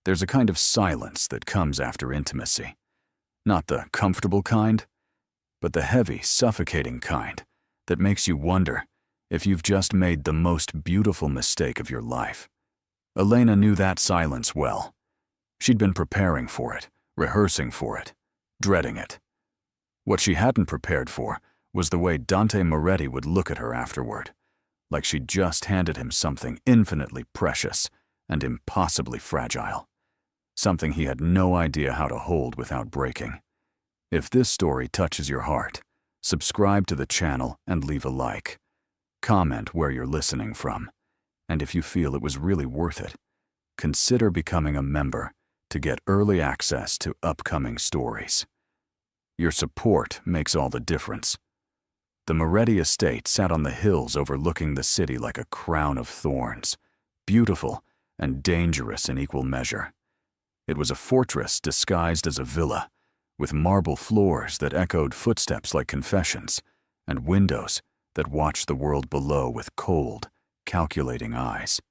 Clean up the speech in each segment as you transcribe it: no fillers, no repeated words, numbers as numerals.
There's a kind of silence that comes after intimacy. Not the comfortable kind, but the heavy, suffocating kind that makes you wonder if you've just made the most beautiful mistake of your life. Elena knew that silence well. She'd been preparing for it, rehearsing for it, dreading it. What she hadn't prepared for was the way Dante Moretti would look at her afterward, like she'd just handed him something infinitely precious and impossibly fragile, something he had no idea how to hold without breaking. If this story touches your heart, subscribe to the channel and leave a like. Comment where you're listening from, and if you feel it was really worth it, consider becoming a member to get early access to upcoming stories. Your support makes all the difference. The Moretti estate sat on the hills overlooking the city like a crown of thorns, beautiful and dangerous in equal measure. It was a fortress disguised as a villa, with marble floors that echoed footsteps like confessions, and windows that watched the world below with cold, calculating eyes.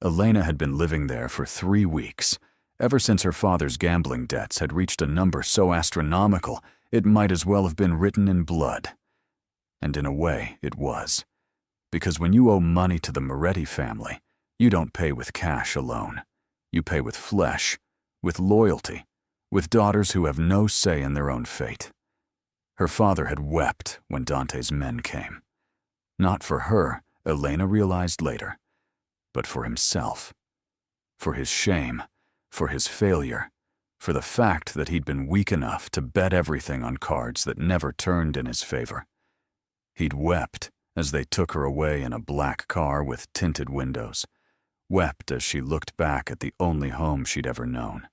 Elena had been living there for 3 weeks, ever since her father's gambling debts had reached a number so astronomical it might as well have been written in blood. And in a way, it was. Because when you owe money to the Moretti family, you don't pay with cash alone. You pay with flesh, with loyalty, with daughters who have no say in their own fate. Her father had wept when Dante's men came. Not for her, Elena realized later, but for himself. For his shame, for his failure, for the fact that he'd been weak enough to bet everything on cards that never turned in his favor. He'd wept as they took her away in a black car with tinted windows, wept as she looked back at the only home she'd ever known,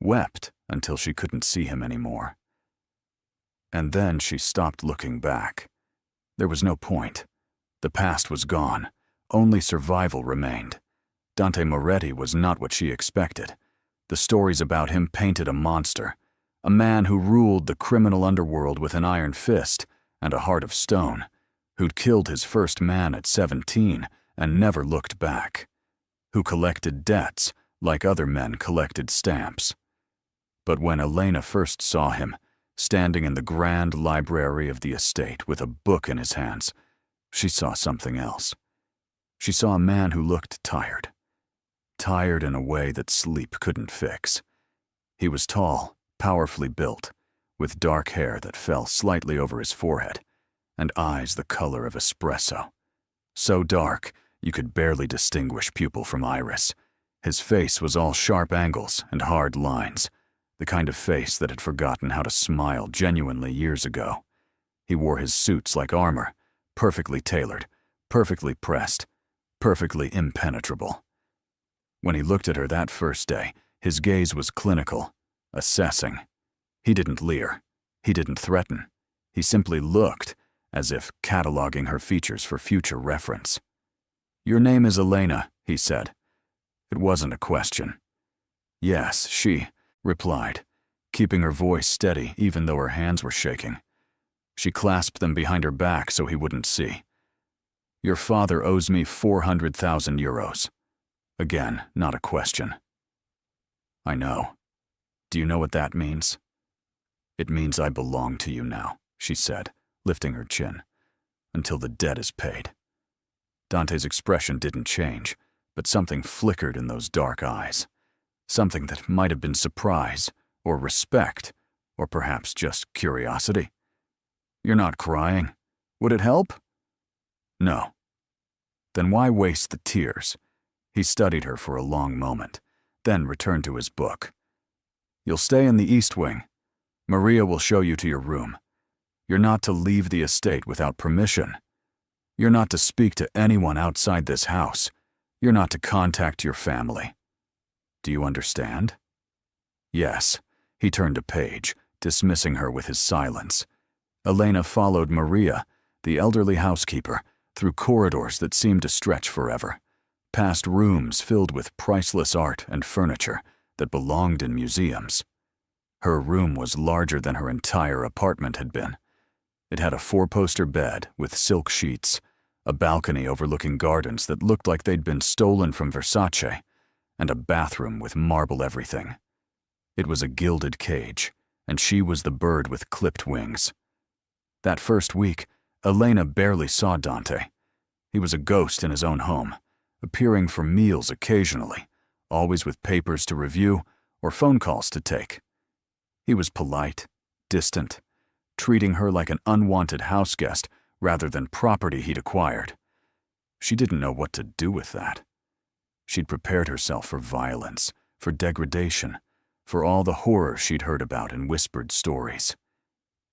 wept until she couldn't see him anymore. And then she stopped looking back. There was no point. The past was gone. Only survival remained. Dante Moretti was not what she expected. The stories about him painted a monster, a man who ruled the criminal underworld with an iron fist and a heart of stone, who'd killed his first man at 17 and never looked back, who collected debts like other men collected stamps. But when Elena first saw him, standing in the grand library of the estate with a book in his hands, she saw something else. She saw a man who looked tired. Tired in a way that sleep couldn't fix. He was tall, powerfully built, with dark hair that fell slightly over his forehead, and eyes the color of espresso. So dark, you could barely distinguish pupil from iris. His face was all sharp angles and hard lines, the kind of face that had forgotten how to smile genuinely years ago. He wore his suits like armor, perfectly tailored, perfectly pressed, perfectly impenetrable. When he looked at her that first day, his gaze was clinical, assessing. He didn't leer. He didn't threaten. He simply looked, as if cataloging her features for future reference. "Your name is Elena," he said. It wasn't a question. "Yes, she," replied, keeping her voice steady even though her hands were shaking. She clasped them behind her back so he wouldn't see. "Your father owes me 400,000 euros. Again, not a question." "I know. Do you know what that means?" "It means I belong to you now," she said, lifting her chin, "until the debt is paid." Dante's expression didn't change, but something flickered in those dark eyes. Something that might have been surprise, or respect, or perhaps just curiosity. "You're not crying. Would it help?" "No." "Then why waste the tears?" He studied her for a long moment, then returned to his book. "You'll stay in the East Wing. Maria will show you to your room. You're not to leave the estate without permission. You're not to speak to anyone outside this house. You're not to contact your family. Do you understand?" "Yes." He turned a page, dismissing her with his silence. Elena followed Maria, the elderly housekeeper, through corridors that seemed to stretch forever, past rooms filled with priceless art and furniture that belonged in museums. Her room was larger than her entire apartment had been. It had a 4-poster bed with silk sheets, a balcony overlooking gardens that looked like they'd been stolen from Versace, and a bathroom with marble everything. It was a gilded cage, and she was the bird with clipped wings. That first week, Elena barely saw Dante. He was a ghost in his own home, appearing for meals occasionally, always with papers to review or phone calls to take. He was polite, distant, treating her like an unwanted houseguest rather than property he'd acquired. She didn't know what to do with that. She'd prepared herself for violence, for degradation, for all the horror she'd heard about in whispered stories.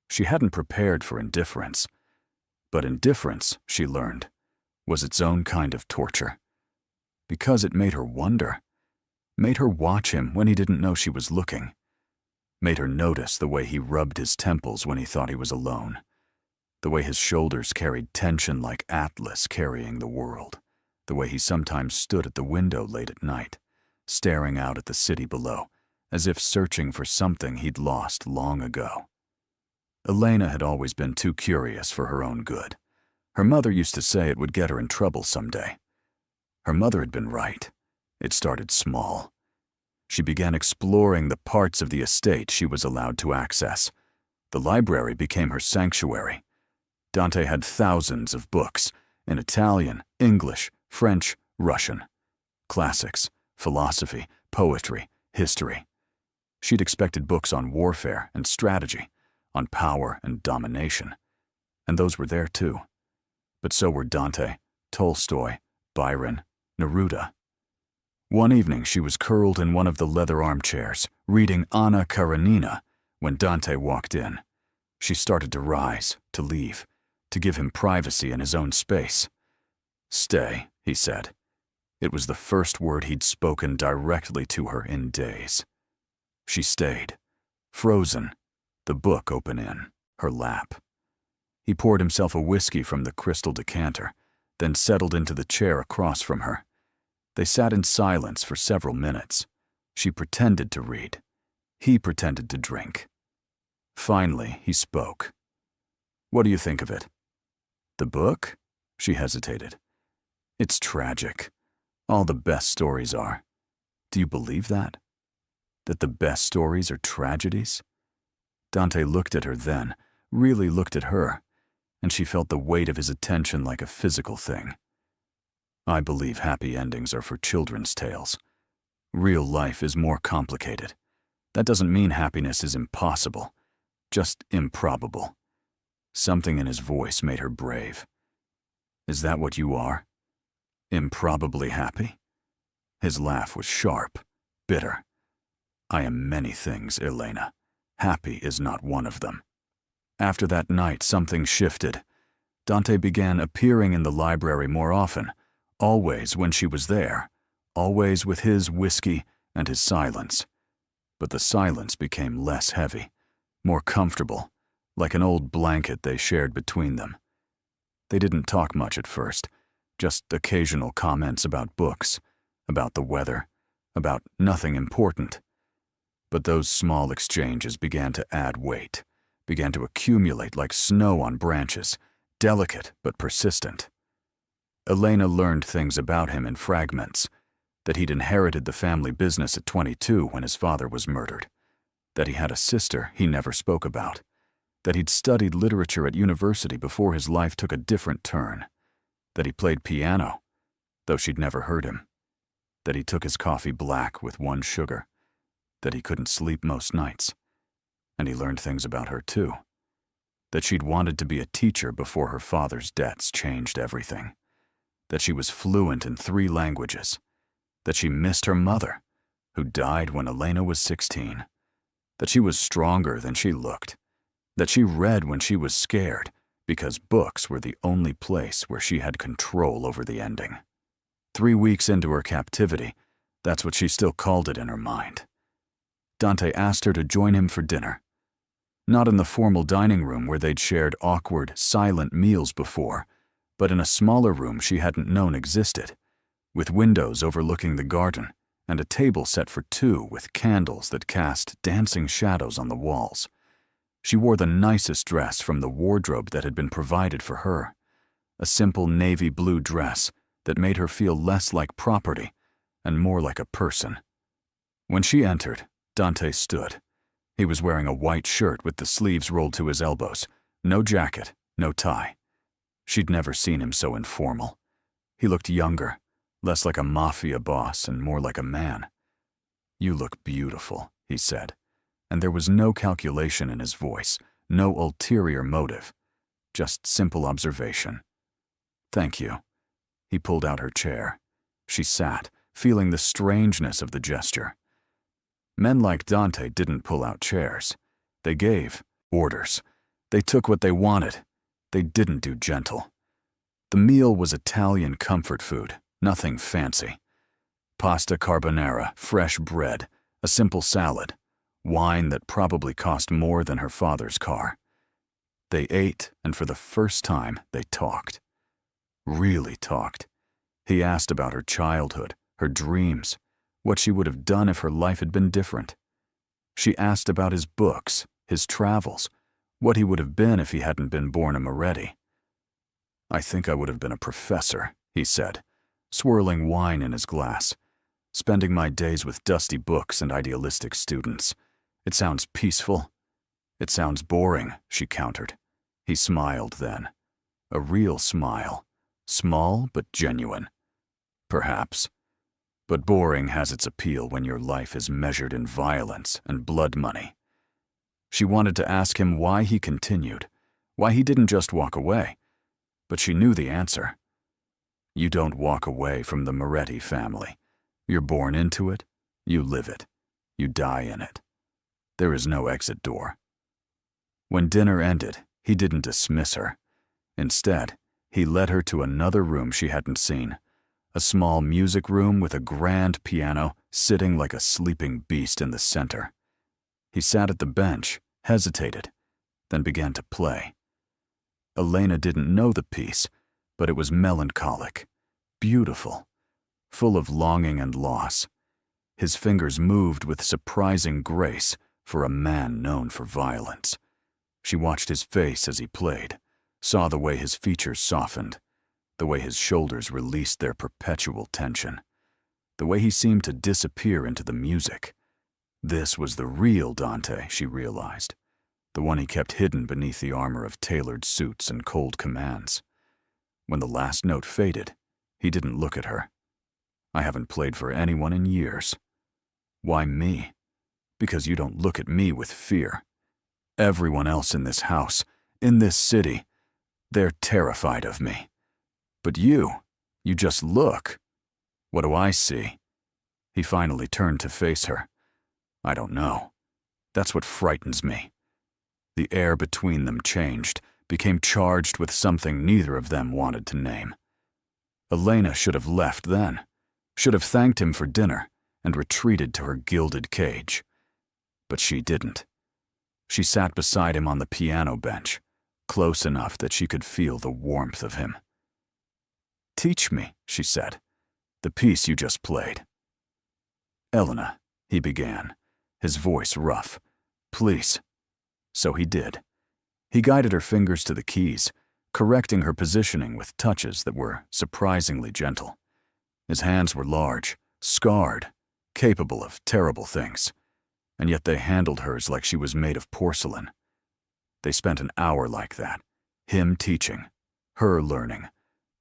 She hadn't prepared for indifference, but indifference, she learned, was its own kind of torture. Because it made her wonder, made her watch him when he didn't know she was looking, made her notice the way he rubbed his temples when he thought he was alone, the way his shoulders carried tension like Atlas carrying the world, the way he sometimes stood at the window late at night, staring out at the city below, as if searching for something he'd lost long ago. Elena had always been too curious for her own good. Her mother used to say it would get her in trouble someday. Her mother had been right. It started small. She began exploring the parts of the estate she was allowed to access. The library became her sanctuary. Dante had thousands of books in Italian, English, French, Russian. Classics, philosophy, poetry, history. She'd expected books on warfare and strategy, on power and domination. And those were there too. But so were Dante, Tolstoy, Byron, Neruda. One evening she was curled in one of the leather armchairs, reading Anna Karenina, when Dante walked in. She started to rise, to leave, to give him privacy in his own space. "Stay," he said. It was the first word he'd spoken directly to her in days. She stayed, frozen, the book open in her lap. He poured himself a whiskey from the crystal decanter, then settled into the chair across from her. They sat in silence for several minutes. She pretended to read. He pretended to drink. Finally, he spoke. "What do you think of it?" "The book?" She hesitated. "It's tragic. All the best stories are. Do you believe that? That the best stories are tragedies?" Dante looked at her then, really looked at her, and she felt the weight of his attention like a physical thing. "I believe happy endings are for children's tales. Real life is more complicated. That doesn't mean happiness is impossible, just improbable." Something in his voice made her brave. "Is that what you are? Improbably happy?" His laugh was sharp, bitter. "I am many things, Elena. Happy is not one of them." After that night, something shifted. Dante began appearing in the library more often, always when she was there, always with his whiskey and his silence. But the silence became less heavy, more comfortable, like an old blanket they shared between them. They didn't talk much at first, just occasional comments about books, about the weather, about nothing important. But those small exchanges began to add weight, began to accumulate like snow on branches, delicate but persistent. Elena learned things about him in fragments, that he'd inherited the family business at 22 when his father was murdered, that he had a sister he never spoke about, that he'd studied literature at university before his life took a different turn, that he played piano, though she'd never heard him, that he took his coffee black with one sugar, that he couldn't sleep most nights. And he learned things about her too, that she'd wanted to be a teacher before her father's debts changed everything, that she was fluent in 3 languages, that she missed her mother, who died when Elena was 16, that she was stronger than she looked, that she read when she was scared because books were the only place where she had control over the ending. 3 weeks into her captivity, that's what she still called it in her mind. Dante asked her to join him for dinner. Not in the formal dining room where they'd shared awkward, silent meals before, but in a smaller room she hadn't known existed, with windows overlooking the garden and a table set for 2 with candles that cast dancing shadows on the walls. She wore the nicest dress from the wardrobe that had been provided for her, a simple navy blue dress that made her feel less like property and more like a person. When she entered, Dante stood. He was wearing a white shirt with the sleeves rolled to his elbows, no jacket, no tie. She'd never seen him so informal. He looked younger, less like a Mafia boss and more like a man. "You look beautiful," he said, and there was no calculation in his voice, no ulterior motive, just simple observation. "Thank you." He pulled out her chair. She sat, feeling the strangeness of the gesture. Men like Dante didn't pull out chairs. They gave orders. They took what they wanted. They didn't do gentle. The meal was Italian comfort food, nothing fancy. Pasta carbonara, fresh bread, a simple salad, wine that probably cost more than her father's car. They ate, and for the first time, they talked. Really talked. He asked about her childhood, her dreams, what she would have done if her life had been different. She asked about his books, his travels, what he would have been if he hadn't been born a Moretti. "I think I would have been a professor," he said, swirling wine in his glass. "Spending my days with dusty books and idealistic students. It sounds peaceful." "It sounds boring," she countered. He smiled then. A real smile. Small but genuine. "Perhaps. But boring has its appeal when your life is measured in violence and blood money." She wanted to ask him why he continued, why he didn't just walk away. But she knew the answer. You don't walk away from the Moretti family. You're born into it, you live it, you die in it. There is no exit door. When dinner ended, he didn't dismiss her. Instead, he led her to another room she hadn't seen, a small music room with a grand piano sitting like a sleeping beast in the center. He sat at the bench, hesitated, then began to play. Elena didn't know the piece, but it was melancholic, beautiful, full of longing and loss. His fingers moved with surprising grace for a man known for violence. She watched his face as he played, saw the way his features softened, the way his shoulders released their perpetual tension, the way he seemed to disappear into the music. This was the real Dante, she realized, the one he kept hidden beneath the armor of tailored suits and cold commands. When the last note faded, he didn't look at her. "I haven't played for anyone in years." "Why me?" "Because you don't look at me with fear. Everyone else in this house, in this city, they're terrified of me. But you just look. What do I see?" He finally turned to face her. "I don't know. That's what frightens me." The air between them changed, became charged with something neither of them wanted to name. Elena should have left then, should have thanked him for dinner and retreated to her gilded cage. But she didn't. She sat beside him on the piano bench, close enough that she could feel the warmth of him. "Teach me," she said, "the piece you just played." "Elena," he began, his voice rough, "please." So he did. He guided her fingers to the keys, correcting her positioning with touches that were surprisingly gentle. His hands were large, scarred, capable of terrible things, and yet they handled hers like she was made of porcelain. They spent an hour like that, him teaching, her learning,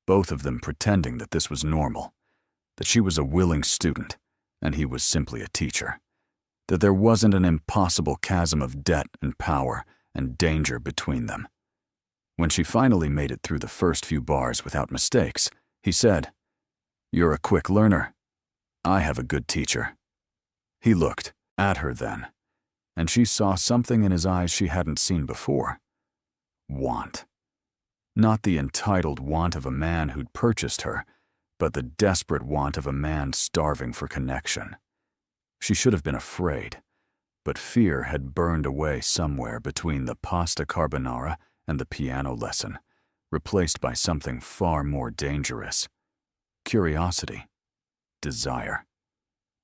both of them pretending that this was normal, that she was a willing student, and he was simply a teacher, that there wasn't an impossible chasm of debt and power and danger between them. When she finally made it through the first few bars without mistakes, he said, "You're a quick learner. I have a good teacher." He looked at her then, and she saw something in his eyes she hadn't seen before. Want. Not the entitled want of a man who'd purchased her, but the desperate want of a man starving for connection. She should have been afraid, but fear had burned away somewhere between the pasta carbonara and the piano lesson, replaced by something far more dangerous. Curiosity. Desire.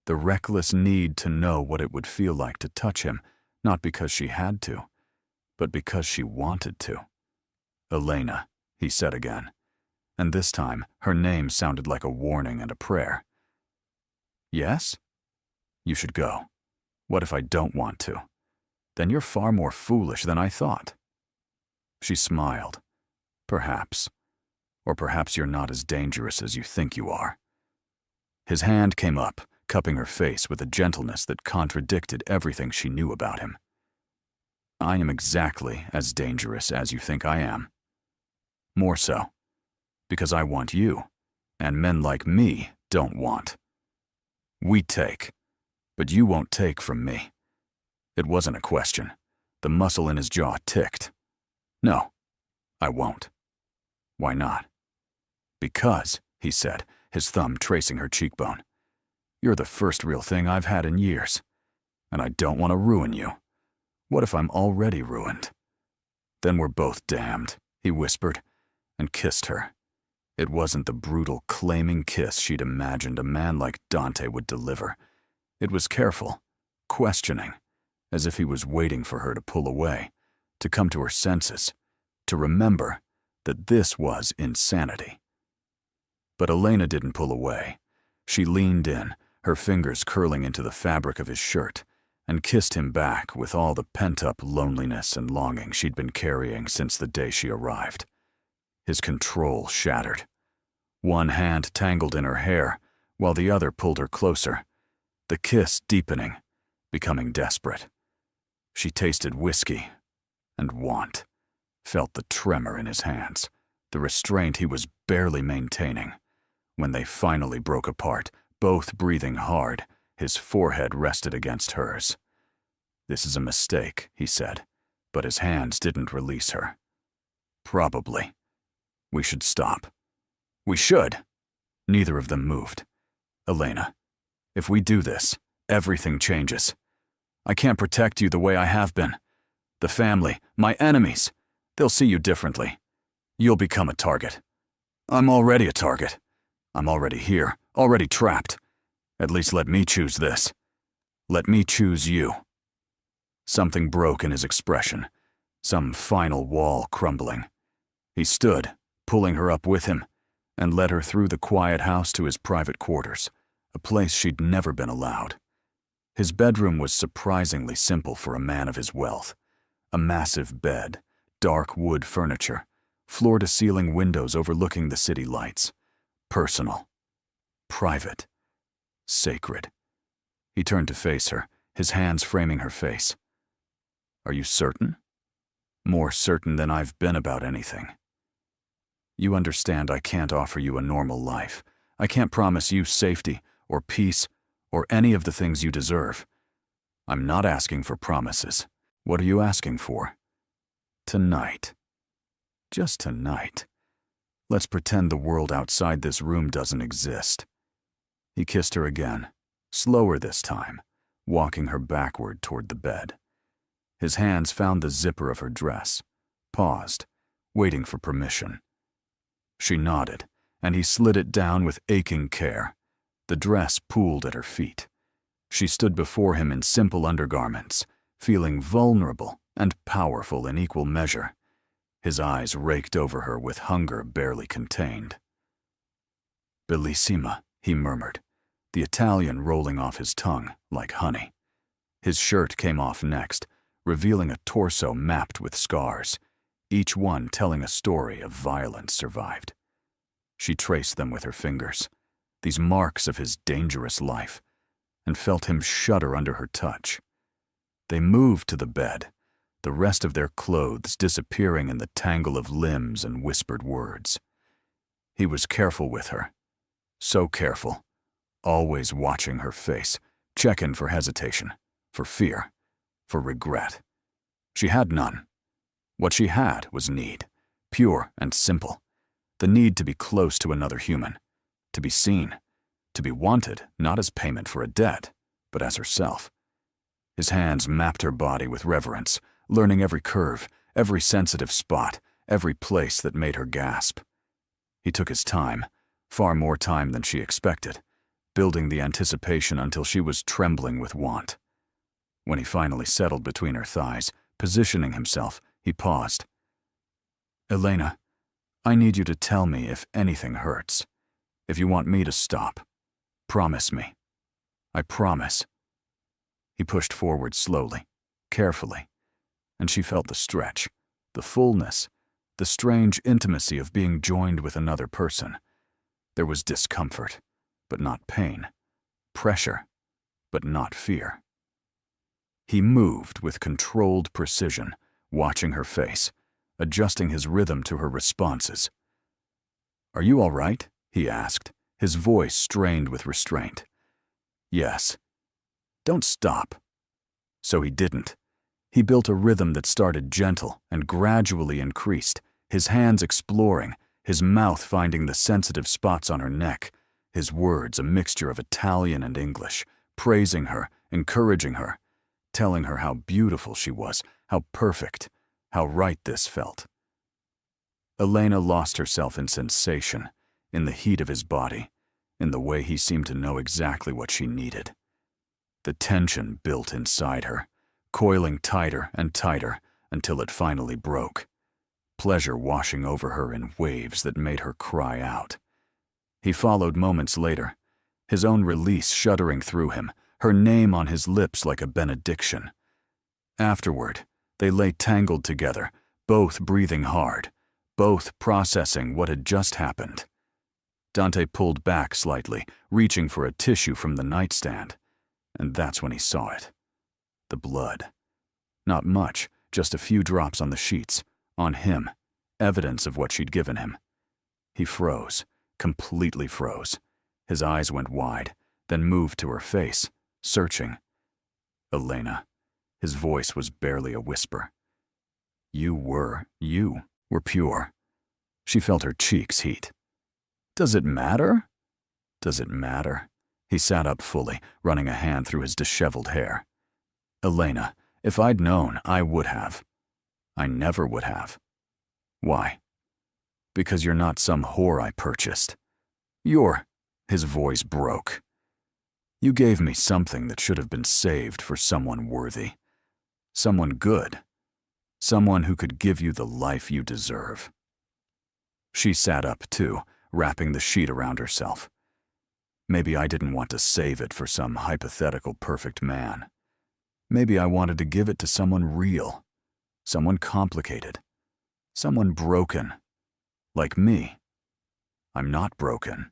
The reckless need to know what it would feel like to touch him, not because she had to, but because she wanted to. "Elena," he said again, and this time her name sounded like a warning and a prayer. Yes? You should go. What if I don't want to? Then you're far more foolish than I thought. She smiled. Perhaps. Or perhaps you're not as dangerous as you think you are. His hand came up, cupping her face with a gentleness that contradicted everything she knew about him. I am exactly as dangerous as you think I am. More so, because I want you, and men like me don't want. We take, but you won't take from me. It wasn't a question. The muscle in his jaw ticked. No, I won't. Why not? Because, he said, his thumb tracing her cheekbone, you're the first real thing I've had in years, and I don't want to ruin you. What if I'm already ruined? Then we're both damned, he whispered, and kissed her. It wasn't the brutal, claiming kiss she'd imagined a man like Dante would deliver. It was careful, questioning, as if he was waiting for her to pull away, to come to her senses, to remember that this was insanity. But Elena didn't pull away. She leaned in, her fingers curling into the fabric of his shirt, and kissed him back with all the pent-up loneliness and longing she'd been carrying since the day she arrived. His control shattered. One hand tangled in her hair, while the other pulled her closer, the kiss deepening, becoming desperate. She tasted whiskey and want, felt the tremor in his hands, the restraint he was barely maintaining. When they finally broke apart, both breathing hard, his forehead rested against hers. This is a mistake, he said, but his hands didn't release her. Probably. We should stop. We should. Neither of them moved. Elena, if we do this, everything changes. I can't protect you the way I have been. The family, my enemies, they'll see you differently. You'll become a target. I'm already a target. I'm already here, already trapped. At least let me choose this. Let me choose you. Something broke in his expression, some final wall crumbling. He stood, pulling her up with him, and led her through the quiet house to his private quarters, a place she'd never been allowed. His bedroom was surprisingly simple for a man of his wealth. A massive bed, dark wood furniture, floor-to-ceiling windows overlooking the city lights. Personal. Private. Sacred. He turned to face her, his hands framing her face. Are you certain? More certain than I've been about anything. You understand I can't offer you a normal life. I can't promise you safety or peace or any of the things you deserve. I'm not asking for promises. What are you asking for? Tonight. Just tonight. Let's pretend the world outside this room doesn't exist. He kissed her again, slower this time, walking her backward toward the bed. His hands found the zipper of her dress, paused, waiting for permission. She nodded, and he slid it down with aching care. The dress pooled at her feet. She stood before him in simple undergarments, feeling vulnerable and powerful in equal measure. His eyes raked over her with hunger barely contained. Bellissima, he murmured, the Italian rolling off his tongue like honey. His shirt came off next, revealing a torso mapped with scars, each one telling a story of violence survived. She traced them with her fingers, these marks of his dangerous life, and felt him shudder under her touch. They moved to the bed, the rest of their clothes disappearing in the tangle of limbs and whispered words. He was careful with her, so careful, always watching her face, checking for hesitation, for fear, for regret. She had none. What she had was need, pure and simple, the need to be close to another human, to be seen, to be wanted not as payment for a debt, but as herself. His hands mapped her body with reverence, learning every curve, every sensitive spot, every place that made her gasp. He took his time, far more time than she expected, building the anticipation until she was trembling with want. When he finally settled between her thighs, positioning himself, he paused. Elena, I need you to tell me if anything hurts. If you want me to stop, promise me. I promise. He pushed forward slowly, carefully, and she felt the stretch, the fullness, the strange intimacy of being joined with another person. There was discomfort, but not pain. Pressure, but not fear. He moved with controlled precision, watching her face, adjusting his rhythm to her responses. "Are you all right?" he asked, his voice strained with restraint. "Yes." "Don't stop." So he didn't. He built a rhythm that started gentle and gradually increased, his hands exploring, his mouth finding the sensitive spots on her neck, his words a mixture of Italian and English, praising her, encouraging her, telling her how beautiful she was, how perfect, how right this felt. Elena lost herself in sensation, in the heat of his body, in the way he seemed to know exactly what she needed. The tension built inside her, coiling tighter and tighter until it finally broke, pleasure washing over her in waves that made her cry out. He followed moments later, his own release shuddering through him, her name on his lips like a benediction. Afterward, they lay tangled together, both breathing hard, both processing what had just happened. Dante pulled back slightly, reaching for a tissue from the nightstand, and that's when he saw it. The blood. Not much, just a few drops on the sheets, on him, evidence of what she'd given him. He froze, completely froze. His eyes went wide, then moved to her face, searching. "Elena." His voice was barely a whisper. You were pure." She felt her cheeks heat. "Does it matter?" "Does it matter?" He sat up fully, running a hand through his disheveled hair. "Elena, if I'd known, I would have. I never would have." "Why?" "Because you're not some whore I purchased. You're—" His voice broke. "You gave me something that should have been saved for someone worthy. Someone good. Someone who could give you the life you deserve." She sat up too, wrapping the sheet around herself. "Maybe I didn't want to save it for some hypothetical perfect man. Maybe I wanted to give it to someone real, someone complicated, someone broken, like me. I'm not broken.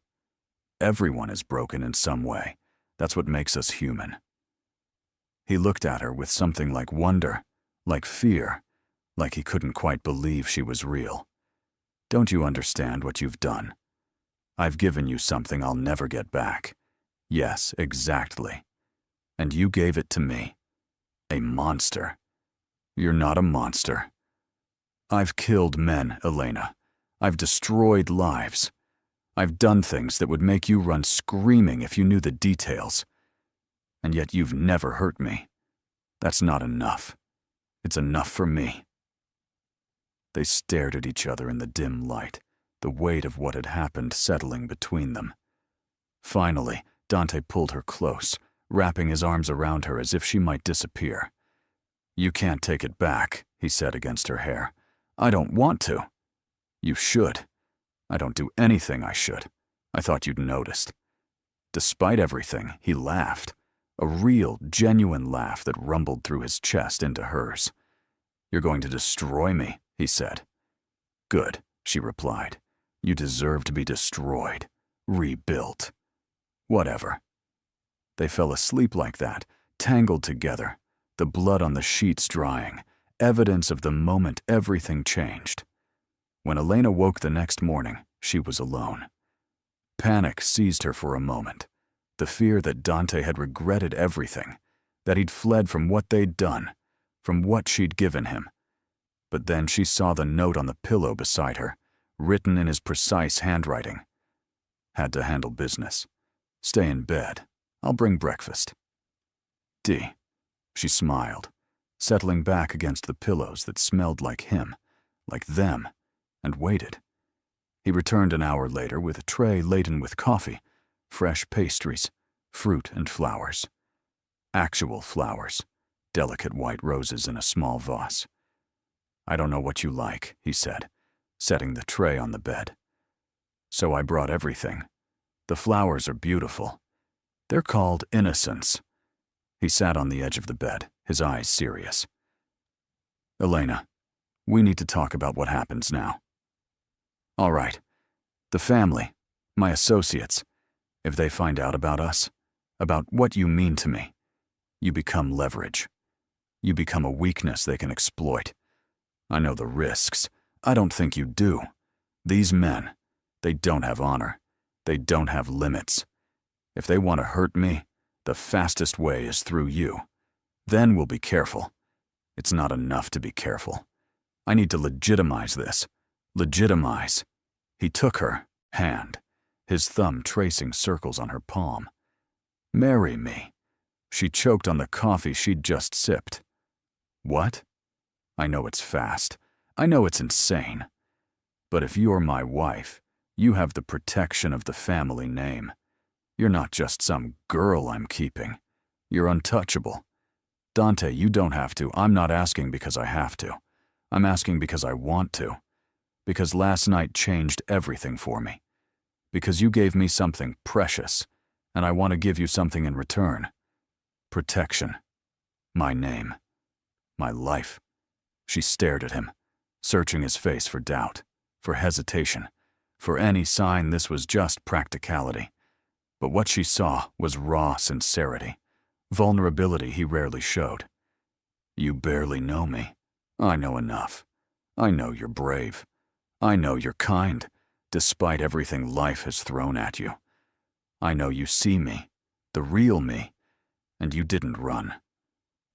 Everyone is broken in some way. That's what makes us human." He looked at her with something like wonder, like fear, like he couldn't quite believe she was real. "Don't you understand what you've done? I've given you something I'll never get back. Yes, exactly. And you gave it to me. A monster. You're not a monster. I've killed men, Elena. I've destroyed lives. I've done things that would make you run screaming if you knew the details. And yet you've never hurt me. That's not enough. It's enough for me." They stared at each other in the dim light, the weight of what had happened settling between them. Finally, Dante pulled her close, wrapping his arms around her as if she might disappear. "You can't take it back," he said against her hair. "I don't want to." "You should. I don't do anything I should. I thought you'd noticed." Despite everything, he laughed, a real, genuine laugh that rumbled through his chest into hers. "You're going to destroy me," he said. "Good," she replied. "You deserve to be destroyed, rebuilt. Whatever." They fell asleep like that, tangled together, the blood on the sheets drying, evidence of the moment everything changed. When Elena woke the next morning, she was alone. Panic seized her for a moment, the fear that Dante had regretted everything, that he'd fled from what they'd done, from what she'd given him. But then she saw the note on the pillow beside her, written in his precise handwriting. "Had to handle business. Stay in bed. I'll bring breakfast. D." She smiled, settling back against the pillows that smelled like him, like them, and waited. He returned an hour later with a tray laden with coffee, fresh pastries, fruit and flowers. Actual flowers, delicate white roses in a small vase. "I don't know what you like," he said, setting the tray on the bed. "So I brought everything. The flowers are beautiful. They're called innocence. He sat on the edge of the bed, his eyes serious. Elena, we need to talk about what happens now. All right. The family, my associates, if they find out about us, about what you mean to me, you become leverage. You become a weakness they can exploit. I know the risks. I don't think you do. These men, they don't have honor. They don't have limits. If they want to hurt me, the fastest way is through you. Then we'll be careful. It's not enough to be careful. I need to legitimize this. Legitimize. He took her hand, his thumb tracing circles on her palm. Marry me. She choked on the coffee she'd just sipped. What? I know it's fast. I know it's insane. But if you're my wife, you have the protection of the family name. You're not just some girl I'm keeping. You're untouchable. Dante, you don't have to. I'm not asking because I have to. I'm asking because I want to. Because last night changed everything for me. Because you gave me something precious, and I want to give you something in return. Protection. My name. My life. She stared at him, searching his face for doubt, for hesitation, for any sign this was just practicality. But what she saw was raw sincerity, vulnerability he rarely showed. You barely know me. I know enough. I know you're brave. I know you're kind, despite everything life has thrown at you. I know you see me, the real me, and you didn't run.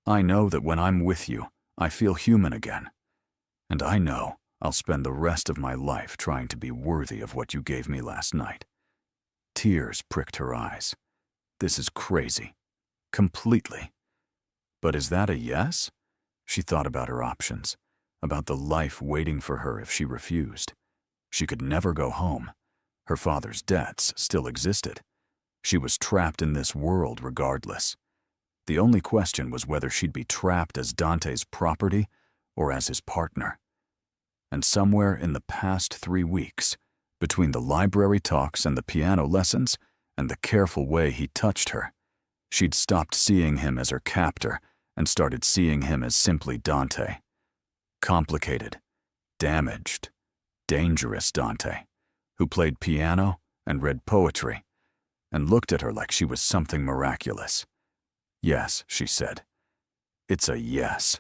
I know that when I'm with you, I feel human again. And I know I'll spend the rest of my life trying to be worthy of what you gave me last night. Tears pricked her eyes. This is crazy. Completely. But is that a yes? She thought about her options, about the life waiting for her if she refused. She could never go home. Her father's debts still existed. She was trapped in this world regardless. The only question was whether she'd be trapped as Dante's property or as his partner. And somewhere in the past 3 weeks, between the library talks and the piano lessons and the careful way he touched her, she'd stopped seeing him as her captor and started seeing him as simply Dante. Complicated, damaged, dangerous Dante, who played piano and read poetry and looked at her like she was something miraculous. Yes, she said. It's a yes.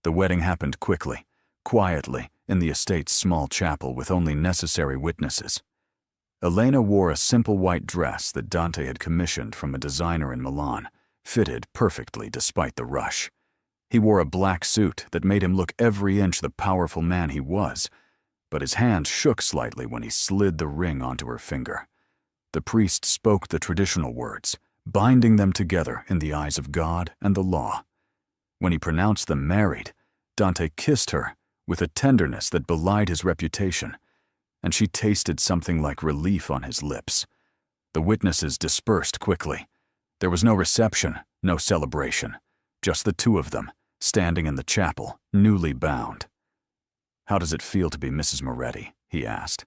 The wedding happened quickly, quietly, in the estate's small chapel with only necessary witnesses. Elena wore a simple white dress that Dante had commissioned from a designer in Milan, fitted perfectly despite the rush. He wore a black suit that made him look every inch the powerful man he was, but his hand shook slightly when he slid the ring onto her finger. The priest spoke the traditional words, binding them together in the eyes of God and the law. When he pronounced them married, Dante kissed her with a tenderness that belied his reputation, and she tasted something like relief on his lips. The witnesses dispersed quickly. There was no reception, no celebration, just the two of them, standing in the chapel, newly bound. How does it feel to be Mrs. Moretti? He asked.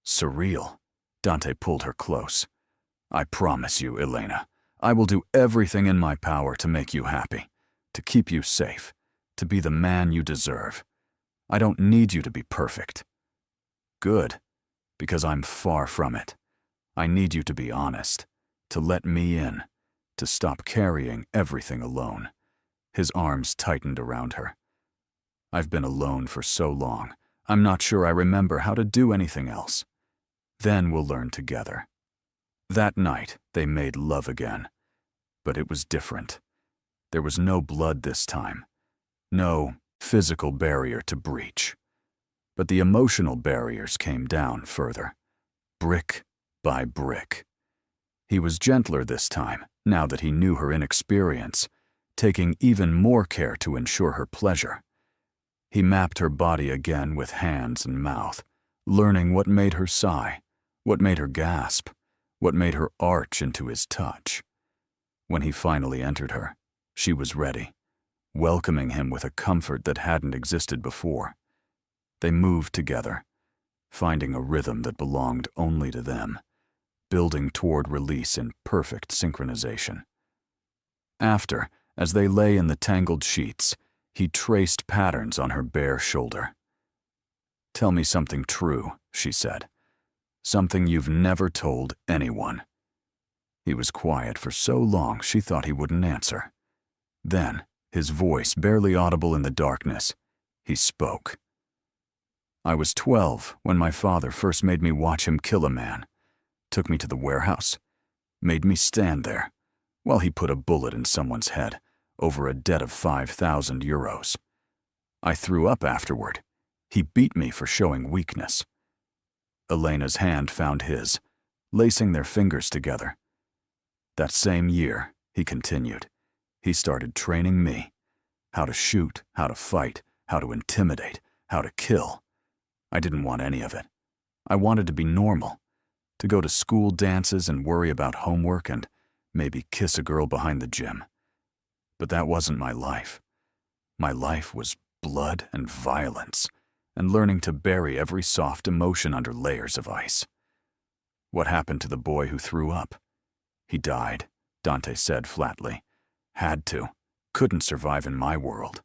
Surreal. Dante pulled her close. I promise you, Elena, I will do everything in my power to make you happy, to keep you safe, to be the man you deserve. I don't need you to be perfect. Good, because I'm far from it. I need you to be honest, to let me in, to stop carrying everything alone. His arms tightened around her. I've been alone for so long, I'm not sure I remember how to do anything else. Then we'll learn together. That night, they made love again. But it was different. There was no blood this time. No physical barrier to breach. But the emotional barriers came down further, brick by brick. He was gentler this time, now that he knew her inexperience, taking even more care to ensure her pleasure. He mapped her body again with hands and mouth, learning what made her sigh, what made her gasp, what made her arch into his touch. When he finally entered her, she was ready, welcoming him with a comfort that hadn't existed before. They moved together, finding a rhythm that belonged only to them, building toward release in perfect synchronization. After, as they lay in the tangled sheets, he traced patterns on her bare shoulder. "Tell me something true," she said. "Something you've never told anyone." He was quiet for so long she thought he wouldn't answer. Then, his voice barely audible in the darkness, he spoke. "I was 12 when my father first made me watch him kill a man. Took me to the warehouse. Made me stand there while he put a bullet in someone's head over a debt of 5,000 euros. I threw up afterward. He beat me for showing weakness." Elena's hand found his, lacing their fingers together. "That same year," he continued, "he started training me. How to shoot, how to fight, how to intimidate, how to kill. I didn't want any of it. I wanted to be normal, to go to school dances and worry about homework and maybe kiss a girl behind the gym. But that wasn't my life. My life was blood and violence, and learning to bury every soft emotion under layers of ice. What happened to the boy who threw up? He died," Dante said flatly. "Had to. Couldn't survive in my world."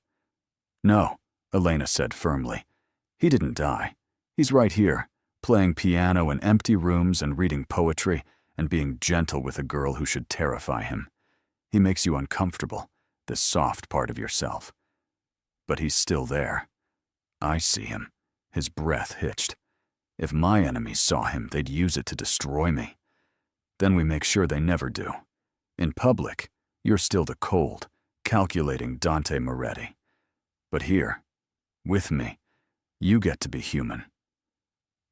"No," Elena said firmly. "He didn't die. He's right here, playing piano in empty rooms and reading poetry and being gentle with a girl who should terrify him. He makes you uncomfortable, this soft part of yourself. But he's still there. I see him." His breath hitched. "If my enemies saw him, they'd use it to destroy me. Then we make sure they never do. In public, you're still the cold, calculating Dante Moretti. But here, with me, you get to be human."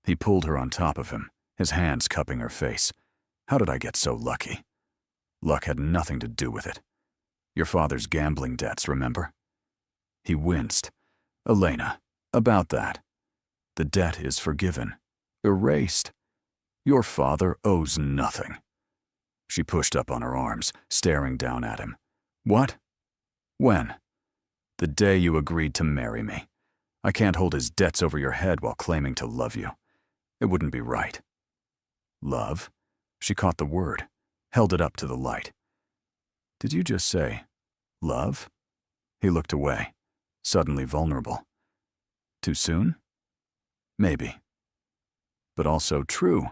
He pulled her on top of him, his hands cupping her face. "How did I get so lucky? Luck had nothing to do with it. Your father's gambling debts, remember?" He winced. "Elena, about that. The debt is forgiven, erased. Your father owes nothing." She pushed up on her arms, staring down at him. "What? When?" "The day you agreed to marry me. I can't hold his debts over your head while claiming to love you. It wouldn't be right." "Love?" She caught the word, held it up to the light. "Did you just say, love?" He looked away, suddenly vulnerable. "Too soon?" "Maybe. But also true.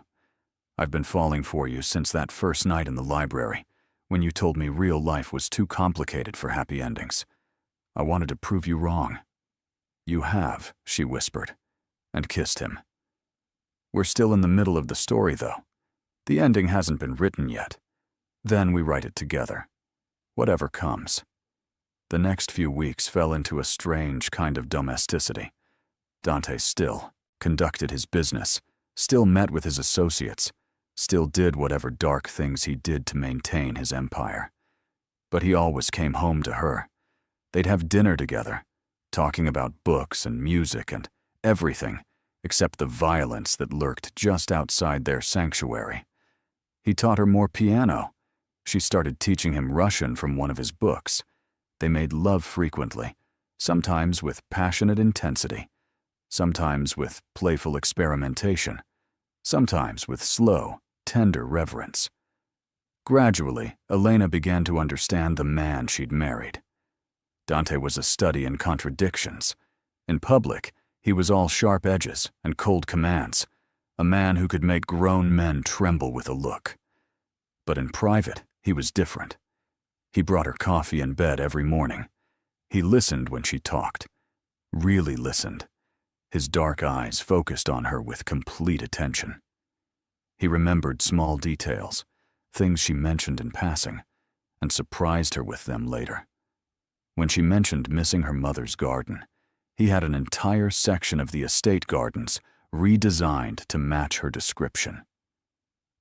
I've been falling for you since that first night in the library, when you told me real life was too complicated for happy endings. I wanted to prove you wrong." "You have," she whispered, and kissed him. "We're still in the middle of the story, though. The ending hasn't been written yet. Then we write it together. Whatever comes." The next few weeks fell into a strange kind of domesticity. Dante still conducted his business, still met with his associates, still did whatever dark things he did to maintain his empire. But he always came home to her. They'd have dinner together, talking about books and music and everything except the violence that lurked just outside their sanctuary. He taught her more piano. She started teaching him Russian from one of his books. They made love frequently, sometimes with passionate intensity, sometimes with playful experimentation, sometimes with slow, tender reverence. Gradually, Elena began to understand the man she'd married. Dante was a study in contradictions. In public, he was all sharp edges and cold commands, a man who could make grown men tremble with a look. But in private, he was different. He brought her coffee in bed every morning. He listened when she talked, really listened. His dark eyes focused on her with complete attention. He remembered small details, things she mentioned in passing, and surprised her with them later. When she mentioned missing her mother's garden, he had an entire section of the estate gardens redesigned to match her description.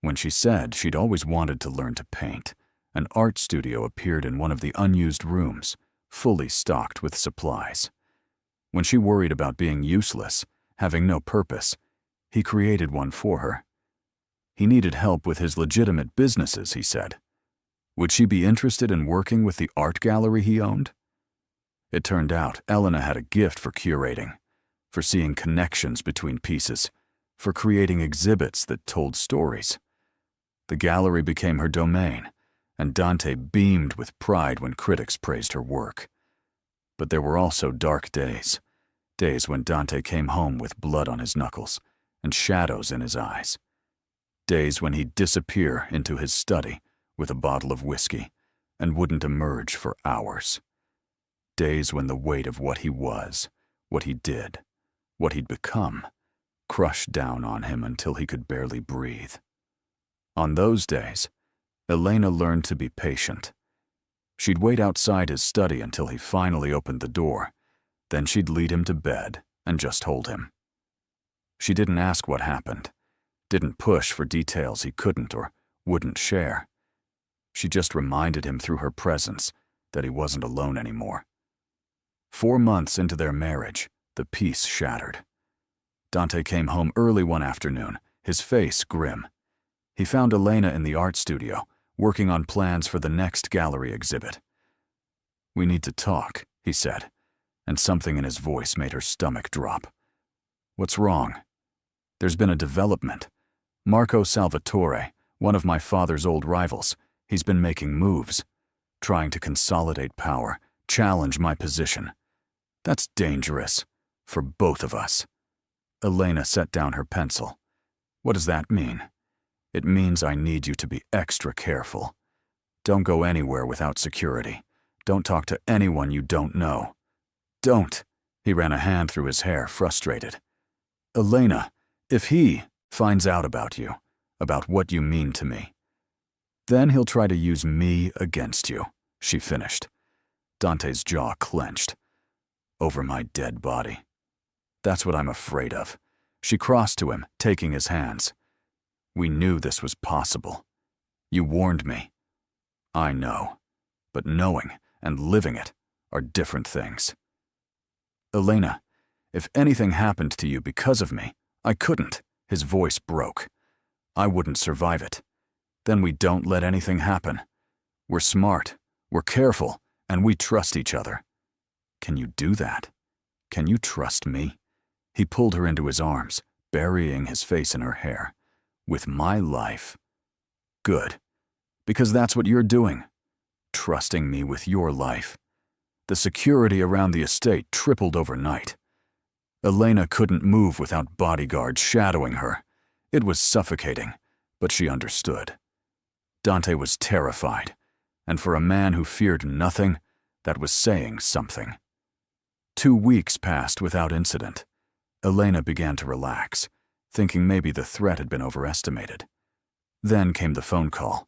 When she said she'd always wanted to learn to paint, an art studio appeared in one of the unused rooms, fully stocked with supplies. When she worried about being useless, having no purpose, he created one for her. He needed help with his legitimate businesses, he said. Would she be interested in working with the art gallery he owned? It turned out Elena had a gift for curating, for seeing connections between pieces, for creating exhibits that told stories. The gallery became her domain, and Dante beamed with pride when critics praised her work. But there were also dark days, days when Dante came home with blood on his knuckles and shadows in his eyes. Days when he'd disappear into his study with a bottle of whiskey and wouldn't emerge for hours. Days when the weight of what he was, what he did, what he'd become, crushed down on him until he could barely breathe. On those days, Elena learned to be patient. She'd wait outside his study until he finally opened the door. Then she'd lead him to bed and just hold him. She didn't ask what happened, didn't push for details he couldn't or wouldn't share. She just reminded him through her presence that he wasn't alone anymore. 4 months into their marriage, the peace shattered. Dante came home early one afternoon, his face grim. He found Elena in the art studio, working on plans for the next gallery exhibit. "We need to talk," he said, and something in his voice made her stomach drop. "What's wrong?" "There's been a development. Marco Salvatore, one of my father's old rivals, he's been making moves, trying to consolidate power, challenge my position. That's dangerous, for both of us." Elena set down her pencil. "What does that mean?" "It means I need you to be extra careful. Don't go anywhere without security. Don't talk to anyone you don't know." "Don't." He ran a hand through his hair, frustrated. "Elena, if he finds out about you, about what you mean to me, then he'll try to use me against you," she finished. Dante's jaw clenched. "Over my dead body. That's what I'm afraid of." She crossed to him, taking his hands. "We knew this was possible. You warned me." "I know, but knowing and living it are different things." "Elena, if anything happened to you because of me, I couldn't." His voice broke. "I wouldn't survive it. Then we don't let anything happen. We're smart, we're careful, and we trust each other." "Can you do that? Can you trust me?" He pulled her into his arms, burying his face in her hair. "With my life?" "Good, because that's what you're doing. Trusting me with your life." The security around the estate tripled overnight. Elena couldn't move without bodyguards shadowing her. It was suffocating, but she understood. Dante was terrified, and for a man who feared nothing, that was saying something. 2 weeks passed without incident. Elena began to relax, thinking maybe the threat had been overestimated. Then came the phone call.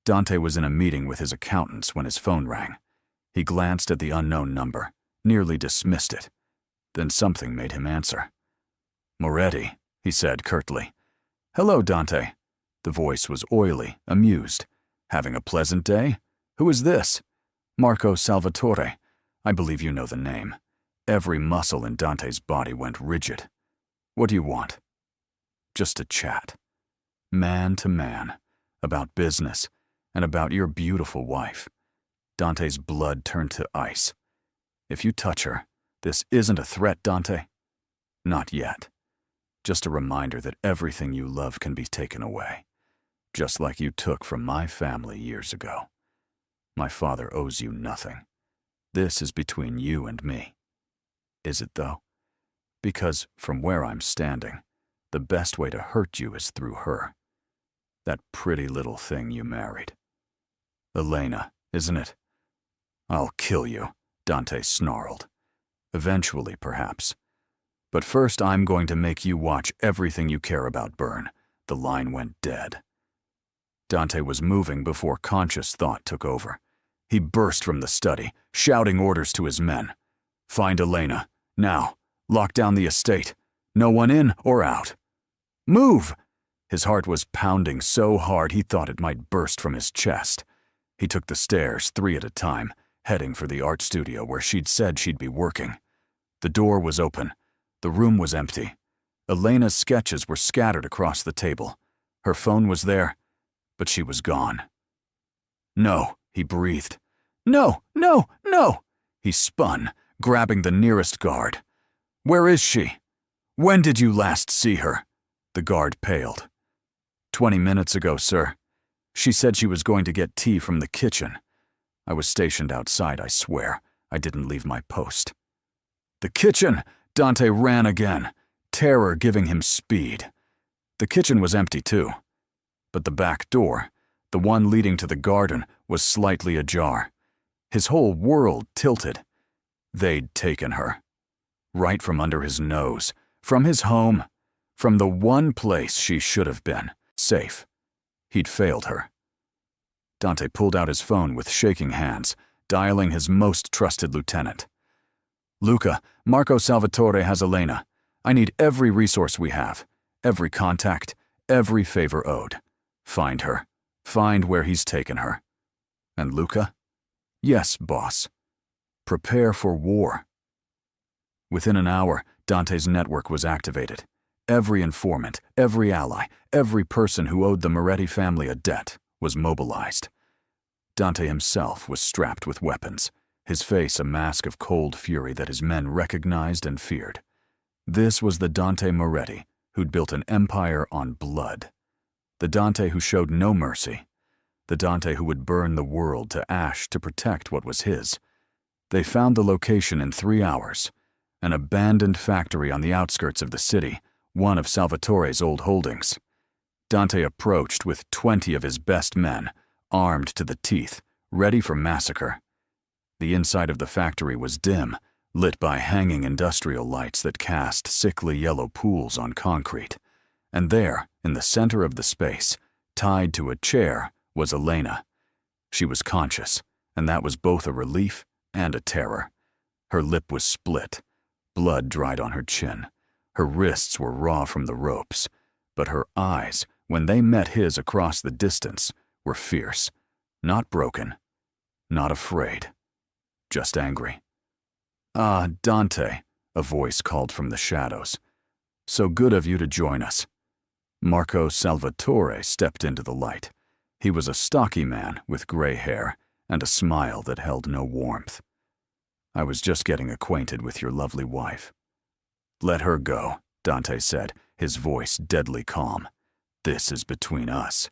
Dante was in a meeting with his accountants when his phone rang. He glanced at the unknown number, nearly dismissed it. Then something made him answer. "Moretti," he said curtly. "Hello, Dante." The voice was oily, amused. "Having a pleasant day? Who is this?" "Marco Salvatore. I believe you know the name." Every muscle in Dante's body went rigid. "What do you want?" "Just to chat. Man to man. About business, and about your beautiful wife." Dante's blood turned to ice. "If you touch her, this isn't a threat, Dante?" "Not yet. Just a reminder that everything you love can be taken away, just like you took from my family years ago. My father owes you nothing. This is between you and me." "Is it, though?" "Because from where I'm standing, the best way to hurt you is through her. That pretty little thing you married. Elena, isn't it?" "I'll kill you," Dante snarled. "Eventually, perhaps. But first I'm going to make you watch everything you care about burn." The line went dead. Dante was moving before conscious thought took over. He burst from the study, shouting orders to his men. "Find Elena. Now. Lock down the estate. No one in or out. Move!" His heart was pounding so hard he thought it might burst from his chest. He took the stairs 3 at a time, heading for the art studio where she'd said she'd be working. The door was open. The room was empty. Elena's sketches were scattered across the table. Her phone was there, but she was gone. "No," he breathed. "No, no, no!" He spun, grabbing the nearest guard. "Where is she? When did you last see her?" The guard paled. 20 minutes ago, sir. She said she was going to get tea from the kitchen. I was stationed outside, I swear. I didn't leave my post. The kitchen! Dante ran again, terror giving him speed. The kitchen was empty too. But the back door, the one leading to the garden, was slightly ajar. His whole world tilted. They'd taken her. Right from under his nose, from his home, from the one place she should have been, safe. He'd failed her. Dante pulled out his phone with shaking hands, dialing his most trusted lieutenant. Luca, Marco Salvatore has Elena. I need every resource we have, every contact, every favor owed. Find her. Find where he's taken her. And Luca? Yes, boss. Prepare for war. Within an hour, Dante's network was activated. Every informant, every ally, every person who owed the Moretti family a debt was mobilized. Dante himself was strapped with weapons, his face a mask of cold fury that his men recognized and feared. This was the Dante Moretti who'd built an empire on blood. The Dante who showed no mercy. The Dante who would burn the world to ash to protect what was his. They found the location in 3 hours. An abandoned factory on the outskirts of the city, one of Salvatore's old holdings. Dante approached with 20 of his best men, armed to the teeth, ready for massacre. The inside of the factory was dim, lit by hanging industrial lights that cast sickly yellow pools on concrete. And there, in the center of the space, tied to a chair, was Elena. She was conscious, and that was both a relief and a terror. Her lip was split. Blood dried on her chin. Her wrists were raw from the ropes. But her eyes, when they met his across the distance, were fierce. Not broken. Not afraid. Just angry. "Ah, Dante," a voice called from the shadows. "So good of you to join us." Marco Salvatore stepped into the light. He was a stocky man with gray hair and a smile that held no warmth. "I was just getting acquainted with your lovely wife." "Let her go," Dante said, his voice deadly calm. "This is between us."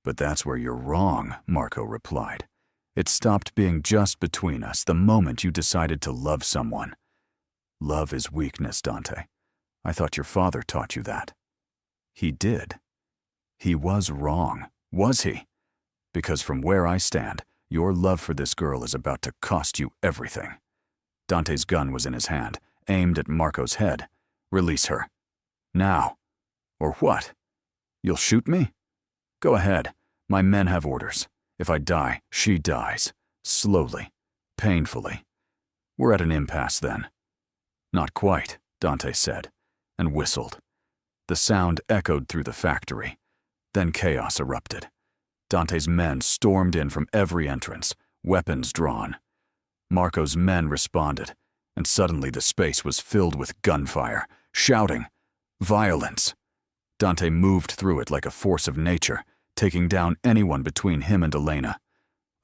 "But that's where you're wrong," Marco replied. "It stopped being just between us the moment you decided to love someone." "Love is weakness, Dante. I thought your father taught you that." "He did." "He was wrong, was he? Because from where I stand, your love for this girl is about to cost you everything." Dante's gun was in his hand, aimed at Marco's head. "Release her. Now. Or what? You'll shoot me? Go ahead. My men have orders. If I die, she dies. Slowly. Painfully. We're at an impasse then." "Not quite," Dante said, and whistled. The sound echoed through the factory. Then chaos erupted. Dante's men stormed in from every entrance, weapons drawn. Marco's men responded, and suddenly the space was filled with gunfire, shouting, violence. Dante moved through it like a force of nature, taking down anyone between him and Elena.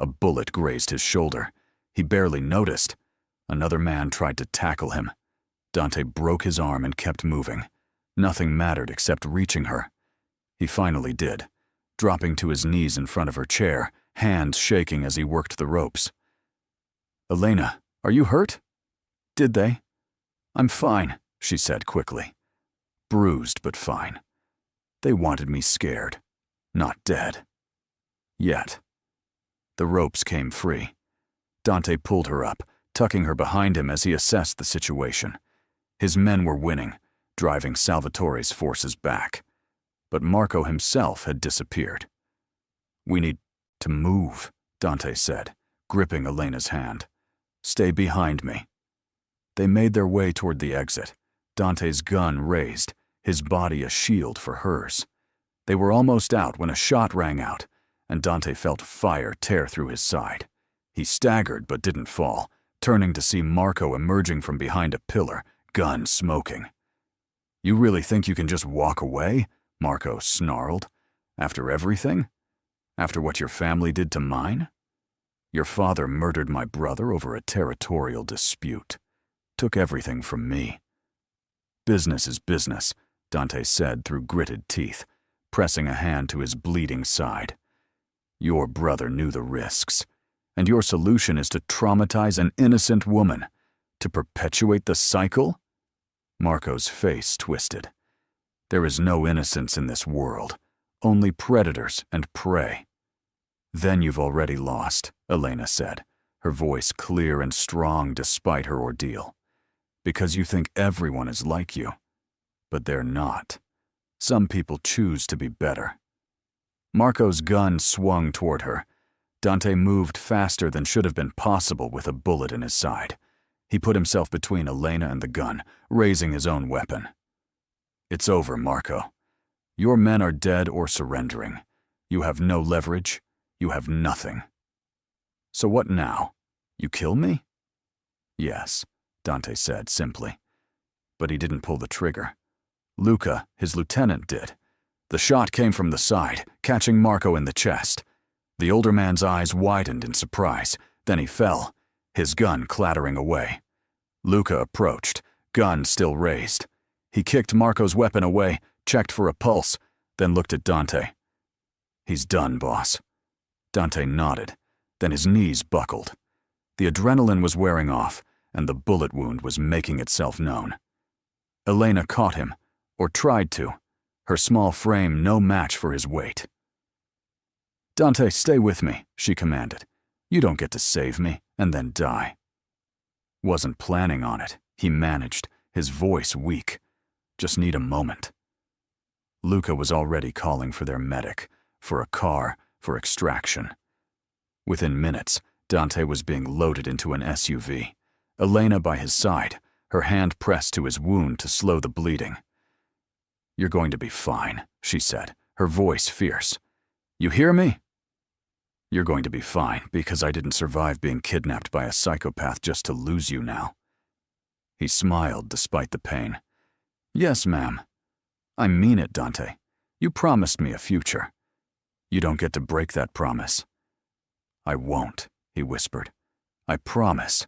A bullet grazed his shoulder. He barely noticed. Another man tried to tackle him. Dante broke his arm and kept moving. Nothing mattered except reaching her. He finally did, dropping to his knees in front of her chair, hands shaking as he worked the ropes. "Elena, are you hurt?" "Did they?" "I'm fine," she said quickly. "Bruised, but fine. They wanted me scared, not dead. Yet." The ropes came free. Dante pulled her up, tucking her behind him as he assessed the situation. His men were winning, driving Salvatore's forces back. But Marco himself had disappeared. "We need to move," Dante said, gripping Elena's hand. "Stay behind me." They made their way toward the exit, Dante's gun raised, his body a shield for hers. They were almost out when a shot rang out, and Dante felt fire tear through his side. He staggered but didn't fall, turning to see Marco emerging from behind a pillar, gun smoking. "You really think you can just walk away?" Marco snarled. "After everything? After what your family did to mine? Your father murdered my brother over a territorial dispute. Took everything from me." "Business is business," Dante said through gritted teeth, pressing a hand to his bleeding side. Your brother knew the risks, and your solution is to traumatize an innocent woman, to perpetuate the cycle? Marco's face twisted. There is no innocence in this world, only predators and prey. Then you've already lost, Elena said, her voice clear and strong despite her ordeal. Because you think everyone is like you. But they're not. Some people choose to be better. Marco's gun swung toward her. Dante moved faster than should have been possible with a bullet in his side. He put himself between Elena and the gun, raising his own weapon. It's over, Marco. Your men are dead or surrendering. You have no leverage. You have nothing. So what now? You kill me? Yes, Dante said simply. But he didn't pull the trigger. Luca, his lieutenant, did. The shot came from the side, catching Marco in the chest. The older man's eyes widened in surprise. Then he fell, his gun clattering away. Luca approached, gun still raised. He kicked Marco's weapon away, checked for a pulse, then looked at Dante. He's done, boss. Dante nodded, then his knees buckled. The adrenaline was wearing off, and the bullet wound was making itself known. Elena caught him, or tried to, her small frame no match for his weight. Dante, stay with me, she commanded. You don't get to save me, and then die. Wasn't planning on it, he managed, his voice weak. Just need a moment. Luca was already calling for their medic, for a car, for extraction. Within minutes, Dante was being loaded into an SUV. Elena by his side, her hand pressed to his wound to slow the bleeding. You're going to be fine, she said, her voice fierce. You hear me? You're going to be fine because I didn't survive being kidnapped by a psychopath just to lose you now. He smiled despite the pain. Yes, ma'am. I mean it, Dante. You promised me a future. You don't get to break that promise. I won't, he whispered. I promise.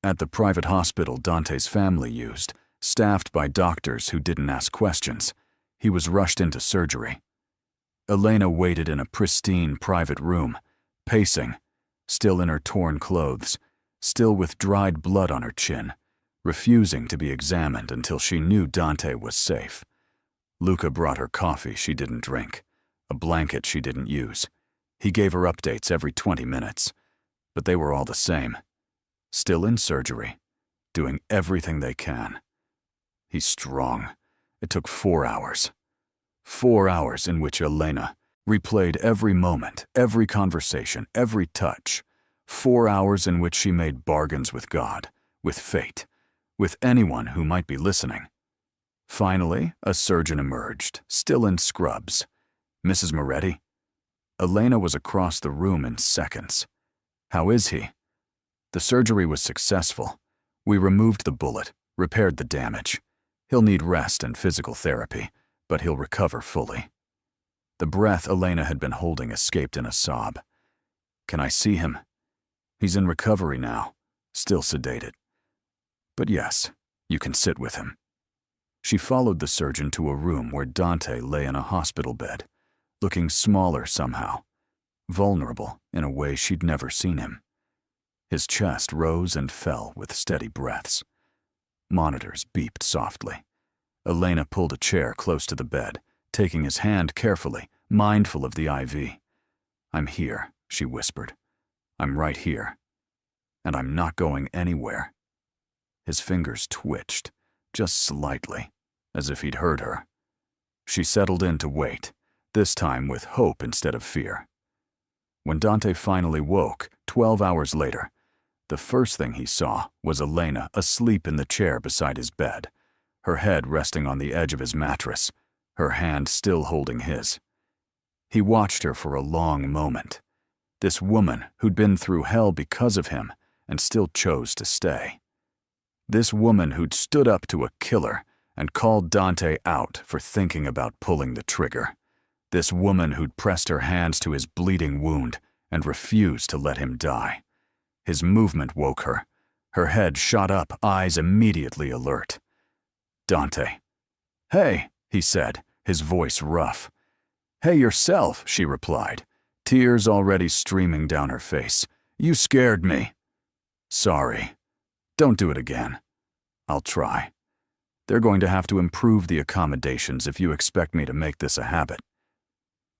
At the private hospital Dante's family used, staffed by doctors who didn't ask questions, he was rushed into surgery. Elena waited in a pristine private room, pacing, still in her torn clothes, still with dried blood on her chin, refusing to be examined until she knew Dante was safe. Luca brought her coffee she didn't drink, a blanket she didn't use. He gave her updates every 20 minutes, but they were all the same. Still in surgery, doing everything they can. He's strong. It took 4 hours. 4 hours in which Elena replayed every moment, every conversation, every touch. 4 hours in which she made bargains with God, with fate, with anyone who might be listening. Finally, a surgeon emerged, still in scrubs. Mrs. Moretti? Elena was across the room in seconds. How is he? The surgery was successful. We removed the bullet, repaired the damage. He'll need rest and physical therapy, but he'll recover fully. The breath Elena had been holding escaped in a sob. Can I see him? He's in recovery now, still sedated. But yes, you can sit with him. She followed the surgeon to a room where Dante lay in a hospital bed, looking smaller somehow, vulnerable in a way she'd never seen him. His chest rose and fell with steady breaths. Monitors beeped softly. Elena pulled a chair close to the bed, taking his hand carefully, mindful of the IV. I'm here, she whispered. I'm right here. And I'm not going anywhere. His fingers twitched, just slightly, as if he'd heard her. She settled in to wait, this time with hope instead of fear. When Dante finally woke, 12 hours later, the first thing he saw was Elena asleep in the chair beside his bed, her head resting on the edge of his mattress, her hand still holding his. He watched her for a long moment. This woman who'd been through hell because of him and still chose to stay. This woman who'd stood up to a killer and called Dante out for thinking about pulling the trigger. This woman who'd pressed her hands to his bleeding wound and refused to let him die. His movement woke her. Her head shot up, eyes immediately alert. Dante. Hey, he said, his voice rough. Hey yourself, she replied. tears already streaming down her face. "You scared me." "Sorry. Don't do it again." "I'll try. They're going to have to improve the accommodations if you expect me to make this a habit."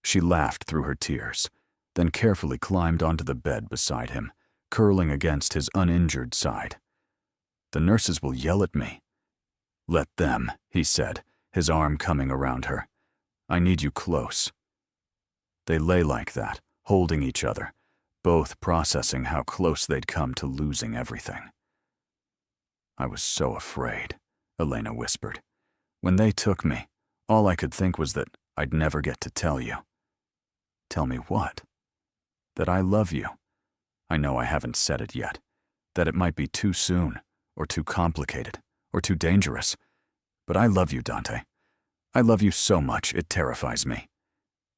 She laughed through her tears, then carefully climbed onto the bed beside him, curling against his uninjured side. "The nurses will yell at me." "Let them," he said, his arm coming around her. "I need you close." They lay like that, holding each other, both processing how close they'd come to losing everything. "I was so afraid," Elena whispered. "When they took me, all I could think was that I'd never get to tell you." "Tell me what?" "That I love you. I know I haven't said it yet, that it might be too soon, or too complicated, or too dangerous. But I love you, Dante. I love you so much it terrifies me."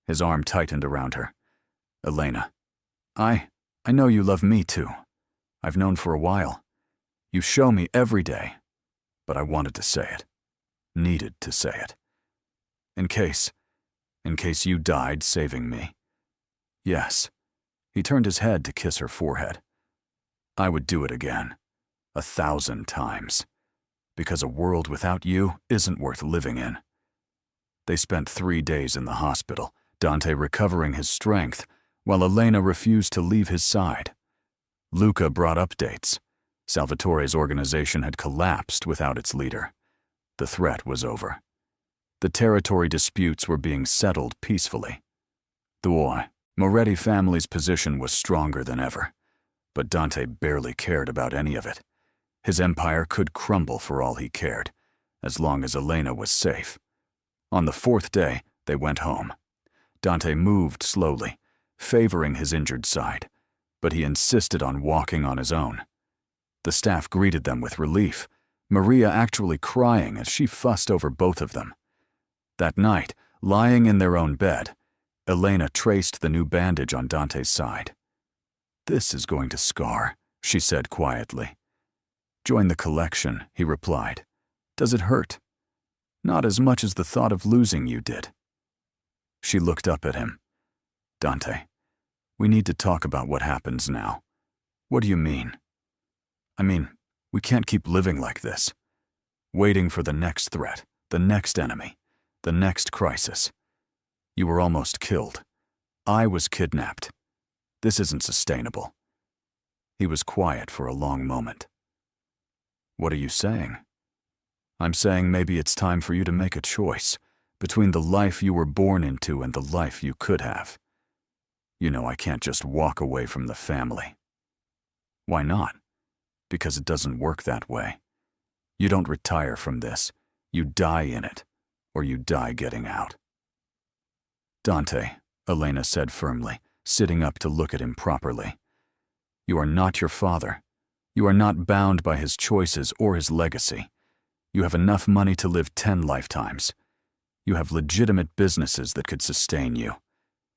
His arm tightened around her. "Elena, I know you love me too. I've known for a while. You show me every day. But I wanted to say it. Needed to say it. In case you died saving me." "Yes." He turned his head to kiss her forehead. "I would do it again. 1,000 times. Because a world without you isn't worth living in." They spent 3 days in the hospital, Dante recovering his strength, while Elena refused to leave his side. Luca brought updates. Salvatore's organization had collapsed without its leader. The threat was over. The territory disputes were being settled peacefully. The Moretti family's position was stronger than ever, but Dante barely cared about any of it. His empire could crumble for all he cared, as long as Elena was safe. On the 4th day, they went home. Dante moved slowly, favoring his injured side, but he insisted on walking on his own. The staff greeted them with relief, Maria actually crying as she fussed over both of them. That night, lying in their own bed, Elena traced the new bandage on Dante's side. "This is going to scar," she said quietly. "Join the collection," he replied. "Does it hurt?" "Not as much as the thought of losing you did." She looked up at him. "Dante, we need to talk about what happens now." "What do you mean?" "I mean, we can't keep living like this. Waiting for the next threat, the next enemy, the next crisis. You were almost killed. I was kidnapped. This isn't sustainable." He was quiet for a long moment. "What are you saying?" "I'm saying maybe it's time for you to make a choice between the life you were born into and the life you could have. You know I can't just walk away from the family." "Why not?" "Because it doesn't work that way. You don't retire from this. You die in it, or you die getting out." "Dante," Elena said firmly, sitting up to look at him properly. "You are not your father. You are not bound by his choices or his legacy. You have enough money to live 10 lifetimes. You have legitimate businesses that could sustain you.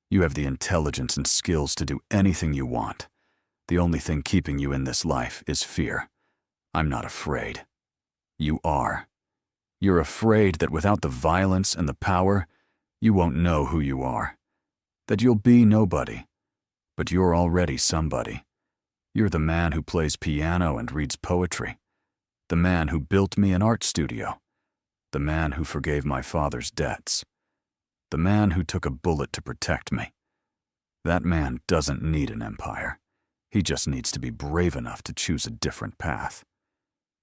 You have the intelligence and skills to do anything you want. The only thing keeping you in this life is fear. I'm not afraid. You are. You're afraid that without the violence and the power, you won't know who you are. That you'll be nobody. But you're already somebody. You're the man who plays piano and reads poetry. The man who built me an art studio. The man who forgave my father's debts. The man who took a bullet to protect me. That man doesn't need an empire. He just needs to be brave enough to choose a different path."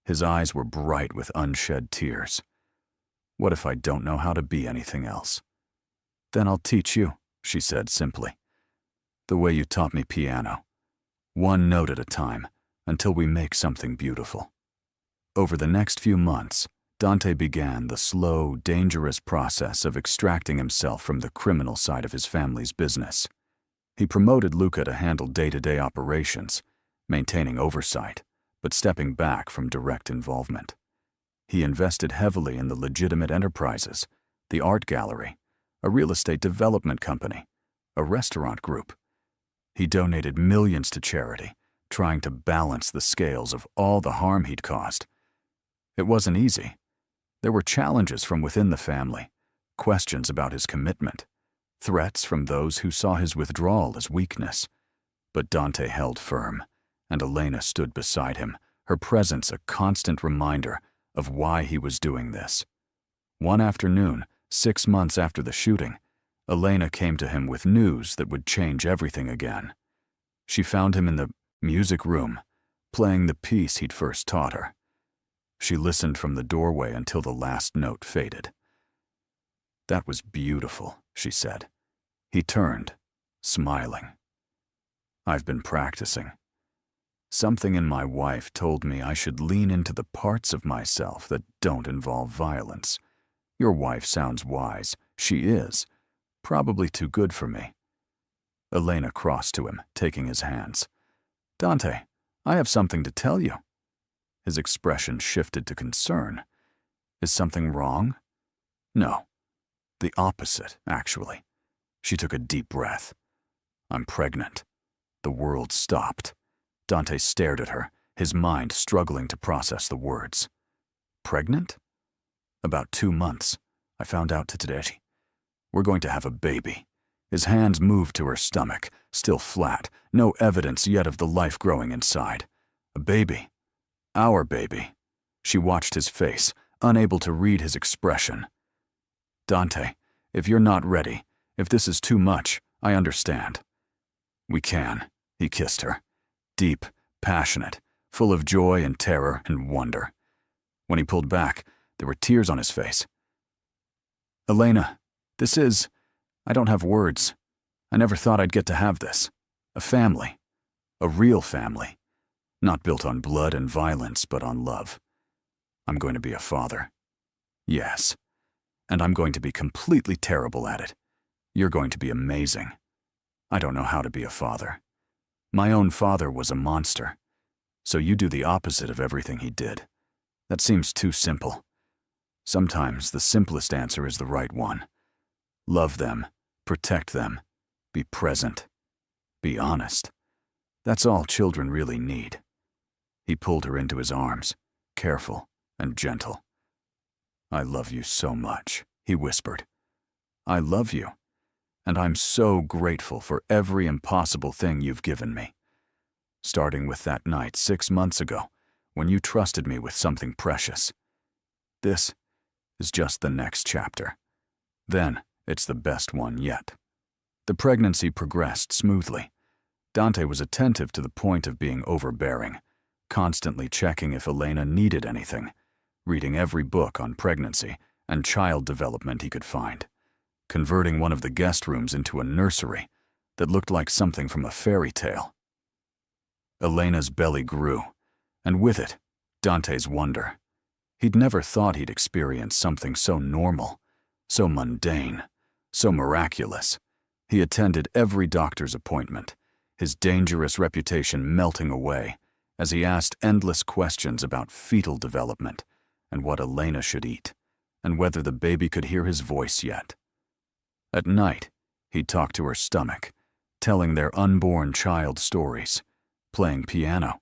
His eyes were bright with unshed tears. "What if I don't know how to be anything else?" "Then I'll teach you," she said simply. "The way you taught me piano. One note at a time, until we make something beautiful." Over the next few months, Dante began the slow, dangerous process of extracting himself from the criminal side of his family's business. He promoted Luca to handle day-to-day operations, maintaining oversight, but stepping back from direct involvement. He invested heavily in the legitimate enterprises, the art gallery, a real estate development company, a restaurant group. He donated millions to charity, trying to balance the scales of all the harm he'd caused. It wasn't easy. There were challenges from within the family, questions about his commitment, threats from those who saw his withdrawal as weakness. But Dante held firm, and Elena stood beside him, her presence a constant reminder of why he was doing this. One afternoon, 6 months after the shooting, Elena came to him with news that would change everything again. She found him in the music room, playing the piece he'd first taught her. She listened from the doorway until the last note faded. "That was beautiful," she said. He turned, smiling. "I've been practicing. Something in my wife told me I should lean into the parts of myself that don't involve violence. Your wife sounds wise. She is. Probably too good for me." Elena crossed to him, taking his hands. "Dante, I have something to tell you." His expression shifted to concern. "Is something wrong?" "No. The opposite, actually." She took a deep breath. "I'm pregnant." The world stopped. Dante stared at her, his mind struggling to process the words. "Pregnant?" "About 2 months. I found out today. We're going to have a baby." His hands moved to her stomach, still flat, no evidence yet of the life growing inside. "A baby. Our baby." She watched his face, unable to read his expression. "Dante, if you're not ready, if this is too much, I understand." "We can." He kissed her. Deep, passionate, full of joy and terror and wonder. When he pulled back, there were tears on his face. "Elena, I don't have words. I never thought I'd get to have this. A family. A real family. Not built on blood and violence, but on love. I'm going to be a father. Yes. And I'm going to be completely terrible at it. You're going to be amazing. I don't know how to be a father. My own father was a monster. So you do the opposite of everything he did. That seems too simple. Sometimes the simplest answer is the right one. Love them, protect them, be present, be honest. That's all children really need." He pulled her into his arms, careful and gentle. "I love you so much," he whispered. "I love you. And I'm so grateful for every impossible thing you've given me. Starting with that night 6 months ago, when you trusted me with something precious. This is just the next chapter. Then it's the best one yet." The pregnancy progressed smoothly. Dante was attentive to the point of being overbearing, constantly checking if Elena needed anything, reading every book on pregnancy and child development he could find, converting one of the guest rooms into a nursery that looked like something from a fairy tale. Elena's belly grew, and with it, Dante's wonder. He'd never thought he'd experience something so normal, so mundane, so miraculous. He attended every doctor's appointment, his dangerous reputation melting away as he asked endless questions about fetal development and what Elena should eat, and whether the baby could hear his voice yet. At night, he'd talk to her stomach, telling their unborn child stories, playing piano,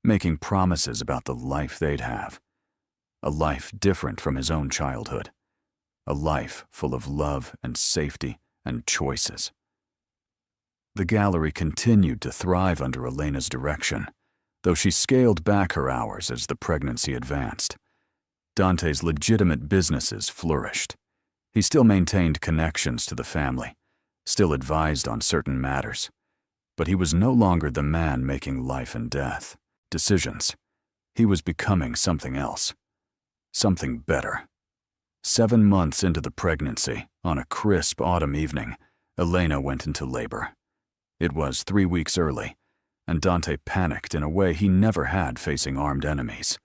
making promises about the life they'd have. A life different from his own childhood. A life full of love and safety and choices. The gallery continued to thrive under Elena's direction, though she scaled back her hours as the pregnancy advanced. Dante's legitimate businesses flourished. He still maintained connections to the family, still advised on certain matters, but he was no longer the man making life and death decisions. He was becoming something else, something better. 7 months into the pregnancy, on a crisp autumn evening, Elena went into labor. It was 3 weeks early, and Dante panicked in a way he never had facing armed enemies.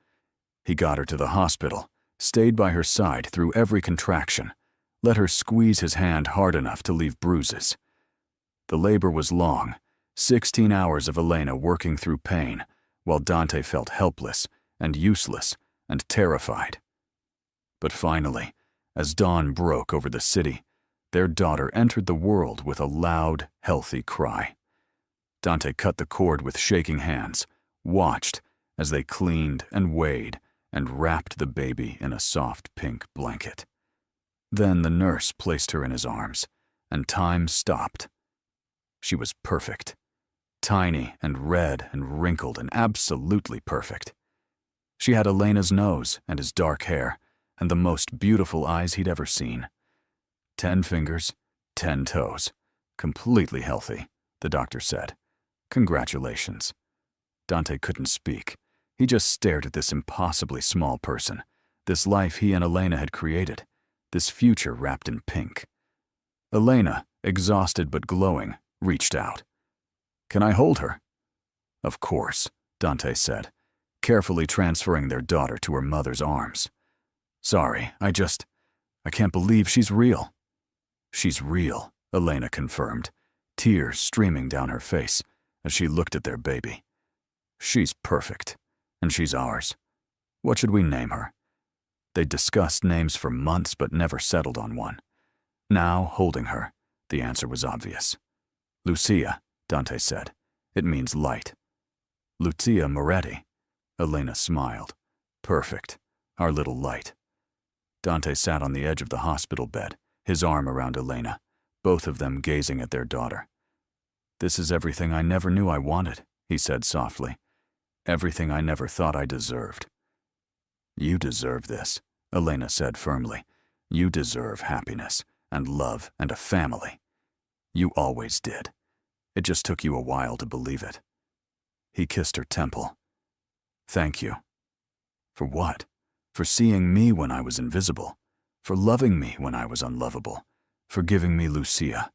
He got her to the hospital, stayed by her side through every contraction, let her squeeze his hand hard enough to leave bruises. The labor was long, 16 hours of Elena working through pain, while Dante felt helpless and useless and terrified. But finally, as dawn broke over the city, their daughter entered the world with a loud, healthy cry. Dante cut the cord with shaking hands, watched as they cleaned and weighed and wrapped the baby in a soft pink blanket. Then the nurse placed her in his arms, and time stopped. She was perfect. Tiny and red and wrinkled and absolutely perfect. She had Elena's nose and his dark hair and the most beautiful eyes he'd ever seen. 10 fingers, 10 toes. Completely healthy, the doctor said. Congratulations. Dante couldn't speak. He just stared at this impossibly small person, this life he and Elena had created, this future wrapped in pink. Elena, exhausted but glowing, reached out. Can I hold her? Of course, Dante said, carefully transferring their daughter to her mother's arms. Sorry, I can't believe she's real. She's real, Elena confirmed, tears streaming down her face as she looked at their baby. She's perfect, and she's ours. What should we name her? They'd discussed names for months but never settled on one. Now, holding her, the answer was obvious. Lucia, Dante said. It means light. Lucia Moretti. Elena smiled. Perfect. Our little light. Dante sat on the edge of the hospital bed, his arm around Elena, both of them gazing at their daughter. This is everything I never knew I wanted, he said softly. Everything I never thought I deserved. You deserve this, Elena said firmly. You deserve happiness and love and a family. You always did. It just took you a while to believe it. He kissed her temple. Thank you. For what? For seeing me when I was invisible. For loving me when I was unlovable. For giving me Lucia.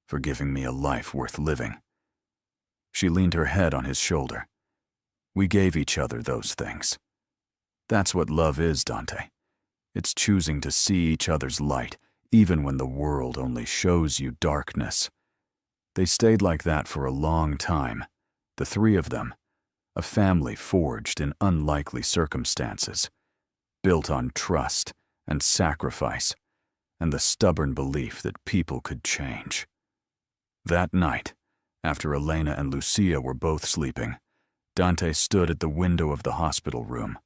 For giving me a life worth living. She leaned her head on his shoulder. We gave each other those things. That's what love is, Dante. It's choosing to see each other's light, even when the world only shows you darkness. They stayed like that for a long time, the three of them, a family forged in unlikely circumstances, built on trust and sacrifice, and the stubborn belief that people could change. That night, after Elena and Lucia were both sleeping, Dante stood at the window of the hospital room,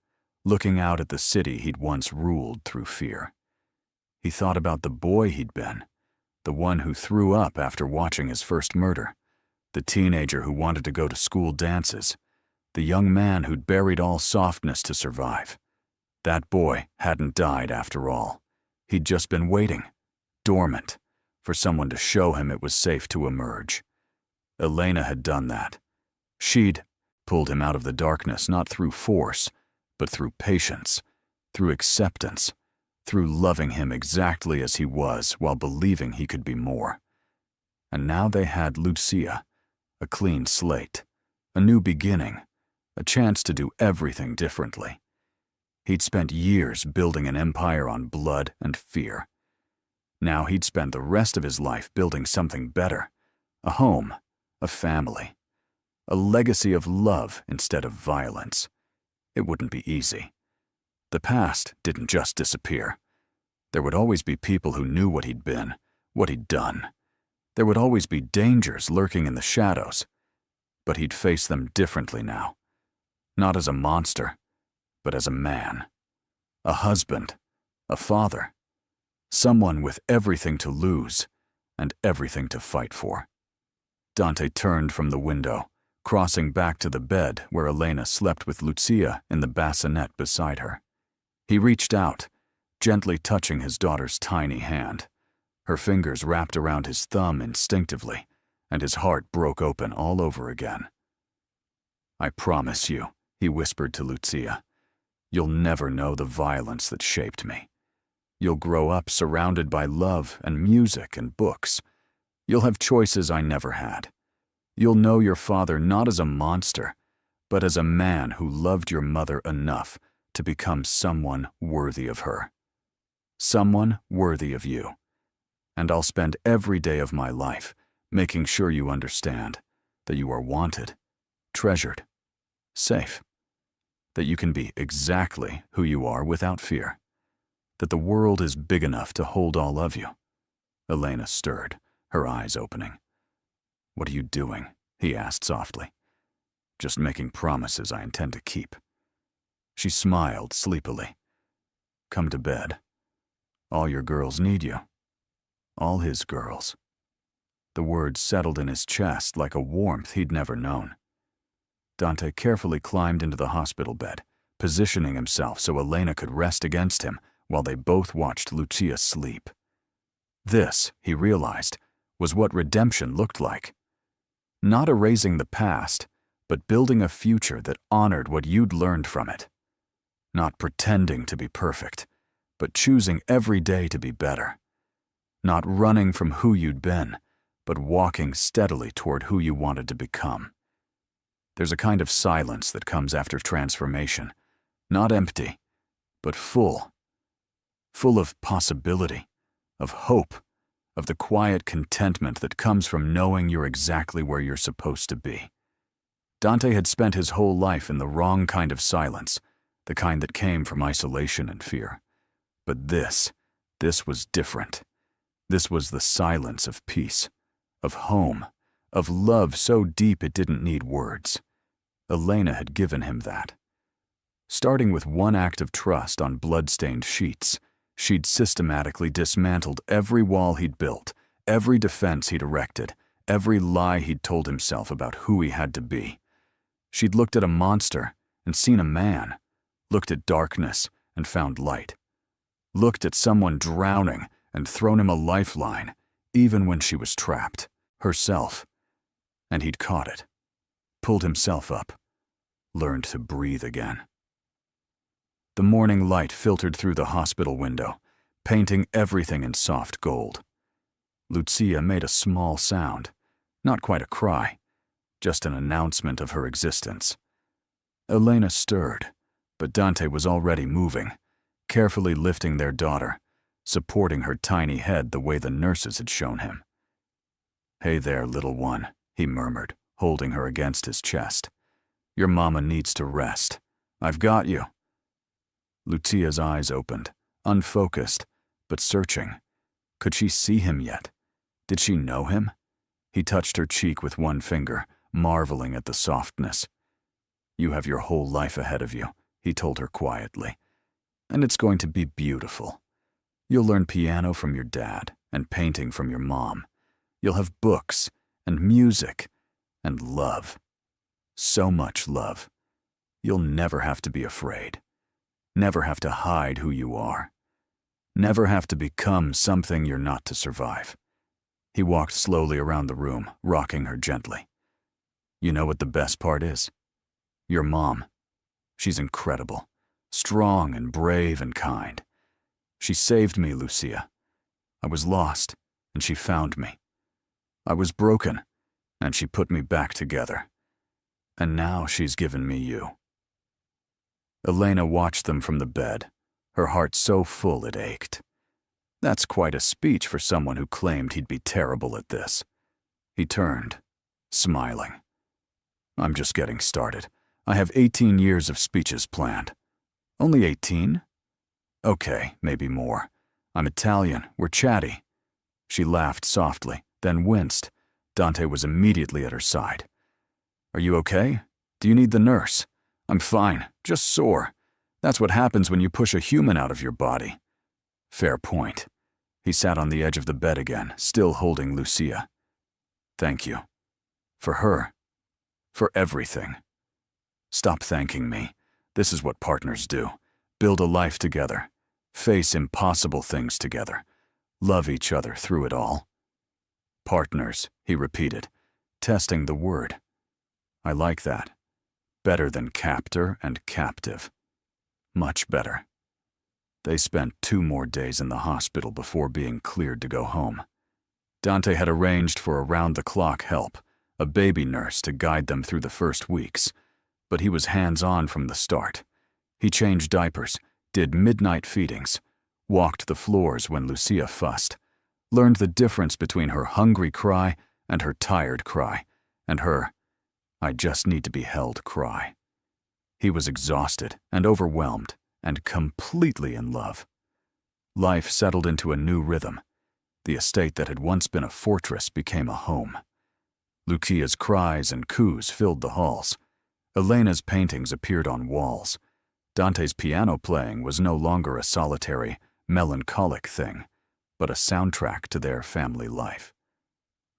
looking out at the city he'd once ruled through fear. He thought about the boy he'd been, the one who threw up after watching his first murder, the teenager who wanted to go to school dances, the young man who'd buried all softness to survive. That boy hadn't died after all. He'd just been waiting, dormant, for someone to show him it was safe to emerge. Elena had done that. She'd pulled him out of the darkness not through force, but through patience, through acceptance, through loving him exactly as he was while believing he could be more. And now they had Lucia, a clean slate, a new beginning, a chance to do everything differently. He'd spent years building an empire on blood and fear. Now he'd spend the rest of his life building something better, a home, a family, a legacy of love instead of violence. It wouldn't be easy. The past didn't just disappear. There would always be people who knew what he'd been, what he'd done. There would always be dangers lurking in the shadows. But he'd face them differently now. Not as a monster, but as a man. A husband, a father. Someone with everything to lose and everything to fight for. Dante turned from the window, crossing back to the bed where Elena slept with Lucia in the bassinet beside her. He reached out, gently touching his daughter's tiny hand. Her fingers wrapped around his thumb instinctively, and his heart broke open all over again. I promise you, he whispered to Lucia, you'll never know the violence that shaped me. You'll grow up surrounded by love and music and books. You'll have choices I never had. You'll know your father not as a monster, but as a man who loved your mother enough to become someone worthy of her. Someone worthy of you. And I'll spend every day of my life making sure you understand that you are wanted, treasured, safe, that you can be exactly who you are without fear, that the world is big enough to hold all of you. Elena stirred, her eyes opening. What are you doing? He asked softly. Just making promises I intend to keep. She smiled sleepily. Come to bed. All your girls need you. All his girls. The words settled in his chest like a warmth he'd never known. Dante carefully climbed into the hospital bed, positioning himself so Elena could rest against him while they both watched Lucia sleep. This, he realized, was what redemption looked like. Not erasing the past, but building a future that honored what you'd learned from it. Not pretending to be perfect, but choosing every day to be better. Not running from who you'd been, but walking steadily toward who you wanted to become. There's a kind of silence that comes after transformation, not empty, but full. Full of possibility, of hope, of the quiet contentment that comes from knowing you're exactly where you're supposed to be. Dante had spent his whole life in the wrong kind of silence, the kind that came from isolation and fear. But this was different. This was the silence of peace, of home, of love so deep it didn't need words. Elena had given him that. Starting with one act of trust on blood-stained sheets, she'd systematically dismantled every wall he'd built, every defense he'd erected, every lie he'd told himself about who he had to be. She'd looked at a monster and seen a man, looked at darkness and found light, looked at someone drowning and thrown him a lifeline, even when she was trapped, herself. And he'd caught it, pulled himself up, learned to breathe again. The morning light filtered through the hospital window, painting everything in soft gold. Lucia made a small sound, not quite a cry, just an announcement of her existence. Elena stirred, but Dante was already moving, carefully lifting their daughter, supporting her tiny head the way the nurses had shown him. "Hey there, little one," he murmured, holding her against his chest. "Your mama needs to rest. I've got you." Lucia's eyes opened, unfocused, but searching. Could she see him yet? Did she know him? He touched her cheek with one finger, marveling at the softness. "You have your whole life ahead of you," he told her quietly. "And it's going to be beautiful. You'll learn piano from your dad and painting from your mom. You'll have books and music and love. So much love. You'll never have to be afraid. Never have to hide who you are. Never have to become something you're not to survive." He walked slowly around the room, rocking her gently. "You know what the best part is? Your mom. She's incredible, strong and brave and kind. She saved me, Lucia. I was lost, and she found me. I was broken, and she put me back together. And now she's given me you." Elena watched them from the bed, her heart so full it ached. That's quite a speech for someone who claimed he'd be terrible at this. He turned, smiling. "I'm just getting started. I have 18 years of speeches planned." "Only 18? Okay, maybe more. I'm Italian, we're chatty." She laughed softly, then winced. Dante was immediately at her side. "Are you okay? Do you need the nurse?" "I'm fine, just sore. That's what happens when you push a human out of your body." "Fair point." He sat on the edge of the bed again, still holding Lucia. "Thank you. For her. For everything. Stop thanking me. This is what partners do. Build a life together. Face impossible things together. Love each other through it all." "Partners," he repeated, testing the word. "I like that. Better than captor and captive. Much better." They spent 2 more days in the hospital before being cleared to go home. Dante had arranged for around-the-clock help, a baby nurse to guide them through the first weeks, but he was hands-on from the start. He changed diapers, did midnight feedings, walked the floors when Lucia fussed, learned the difference between her hungry cry and her tired cry, and her "I just need to be held" cry. He was exhausted and overwhelmed and completely in love. Life settled into a new rhythm. The estate that had once been a fortress became a home. Lucia's cries and coos filled the halls. Elena's paintings appeared on walls. Dante's piano playing was no longer a solitary, melancholic thing, but a soundtrack to their family life.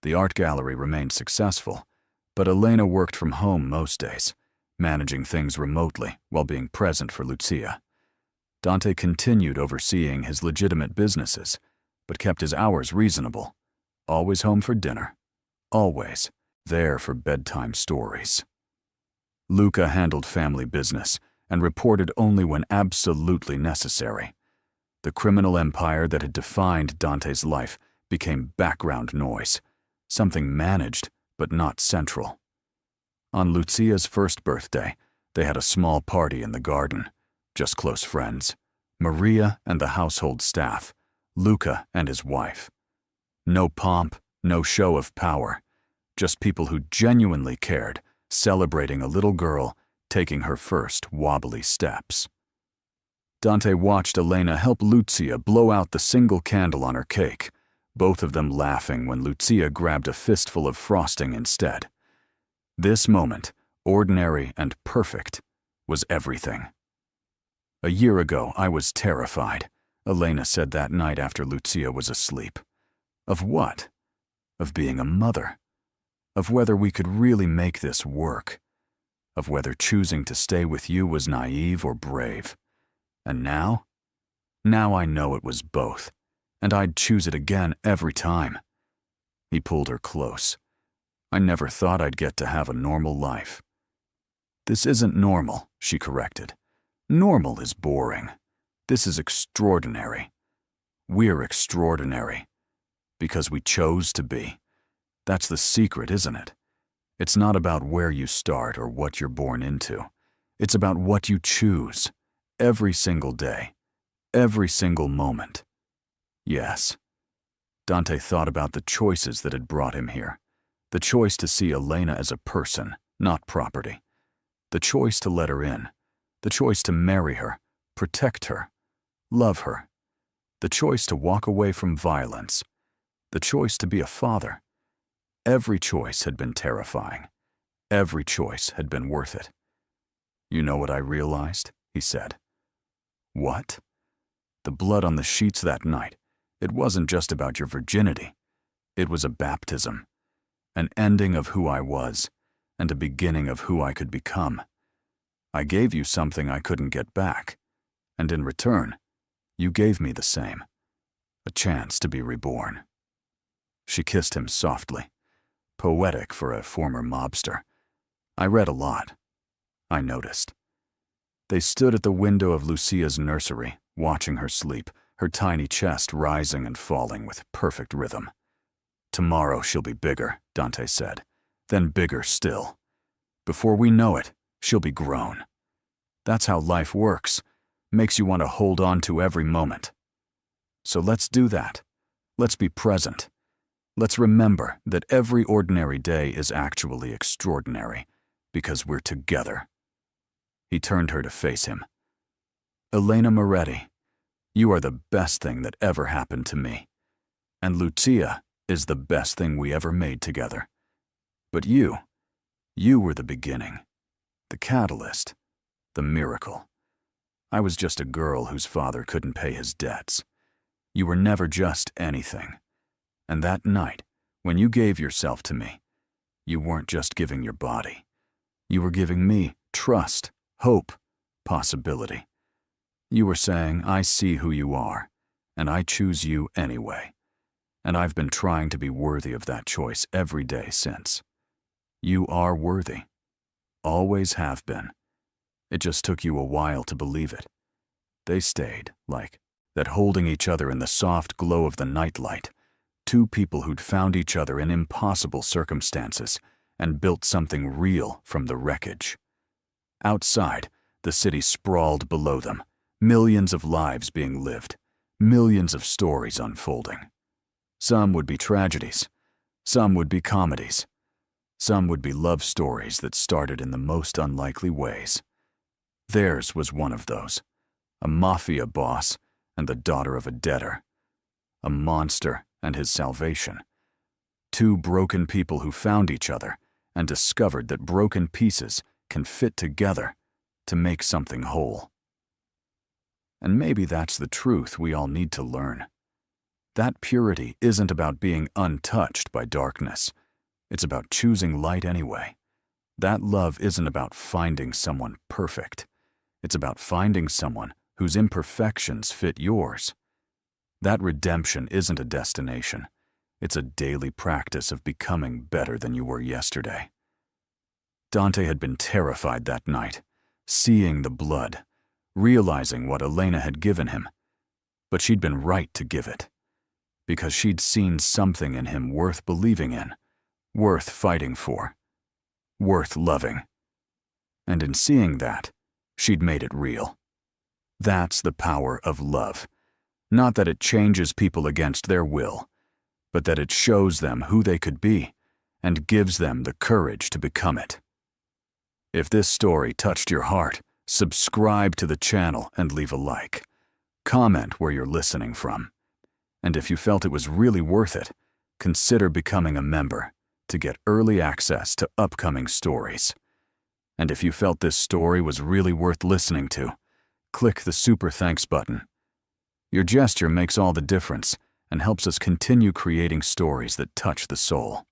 The art gallery remained successful, but Elena worked from home most days, managing things remotely while being present for Lucia. Dante continued overseeing his legitimate businesses, but kept his hours reasonable. Always home for dinner. Always there for bedtime stories. Luca handled family business and reported only when absolutely necessary. The criminal empire that had defined Dante's life became background noise, something managed but not central. On Lucia's first birthday, they had a small party in the garden, just close friends, Maria and the household staff, Luca and his wife. No pomp, no show of power, just people who genuinely cared, celebrating a little girl taking her first wobbly steps. Dante watched Elena help Lucia blow out the single candle on her cake, both of them laughing when Lucia grabbed a fistful of frosting instead. This moment, ordinary and perfect, was everything. "A year ago, I was terrified," Elena said that night after Lucia was asleep. Of what? Of being a mother. Of whether we could really make this work. Of whether choosing to stay with you was naive or brave. And now? Now I know it was both, and I'd choose it again every time. He pulled her close. "I never thought I'd get to have a normal life." "This isn't normal," she corrected. "Normal is boring. This is extraordinary. We're extraordinary. Because we chose to be. That's the secret, isn't it? It's not about where you start or what you're born into. It's about what you choose. Every single day. Every single moment." Yes. Dante thought about the choices that had brought him here. The choice to see Elena as a person, not property. The choice to let her in. The choice to marry her, protect her, love her. The choice to walk away from violence. The choice to be a father. Every choice had been terrifying. Every choice had been worth it. "You know what I realized?" he said. "What?" "The blood on the sheets that night. It wasn't just about your virginity. It was a baptism. An ending of who I was, and a beginning of who I could become. I gave you something I couldn't get back, and in return, you gave me the same. A chance to be reborn." She kissed him softly. Poetic for a former mobster. "I read a lot. I noticed." They stood at the window of Lucia's nursery, watching her sleep, her tiny chest rising and falling with perfect rhythm. "Tomorrow she'll be bigger," Dante said. "Then bigger still. Before we know it, she'll be grown. That's how life works. Makes you want to hold on to every moment. So let's do that. Let's be present. Let's remember that every ordinary day is actually extraordinary, because we're together." He turned her to face him. "Elena Moretti, you are the best thing that ever happened to me. And Lucia is the best thing we ever made together. But you were the beginning, the catalyst, the miracle. I was just a girl whose father couldn't pay his debts. You were never just anything. And that night, when you gave yourself to me, you weren't just giving your body. You were giving me trust, hope, possibility. You were saying, I see who you are, and I choose you anyway. And I've been trying to be worthy of that choice every day since. You are worthy. Always have been. It just took you a while to believe it. They stayed, like that, holding each other in the soft glow of the nightlight. Two people who'd found each other in impossible circumstances and built something real from the wreckage. Outside, the city sprawled below them, millions of lives being lived, millions of stories unfolding. Some would be tragedies, some would be comedies, some would be love stories that started in the most unlikely ways. Theirs was one of those, a mafia boss and the daughter of a debtor, a monster and his salvation. Two broken people who found each other and discovered that broken pieces can fit together to make something whole. And maybe that's the truth we all need to learn. That purity isn't about being untouched by darkness. It's about choosing light anyway. That love isn't about finding someone perfect. It's about finding someone whose imperfections fit yours. That redemption isn't a destination. It's a daily practice of becoming better than you were yesterday. Dante had been terrified that night, seeing the blood, realizing what Elena had given him. But she'd been right to give it, because she'd seen something in him worth believing in, worth fighting for, worth loving. And in seeing that, she'd made it real. That's the power of love. Not that it changes people against their will, but that it shows them who they could be and gives them the courage to become it. If this story touched your heart, subscribe to the channel and leave a like. Comment where you're listening from. And if you felt it was really worth it, consider becoming a member to get early access to upcoming stories. And if you felt this story was really worth listening to, click the super thanks button. Your gesture makes all the difference and helps us continue creating stories that touch the soul.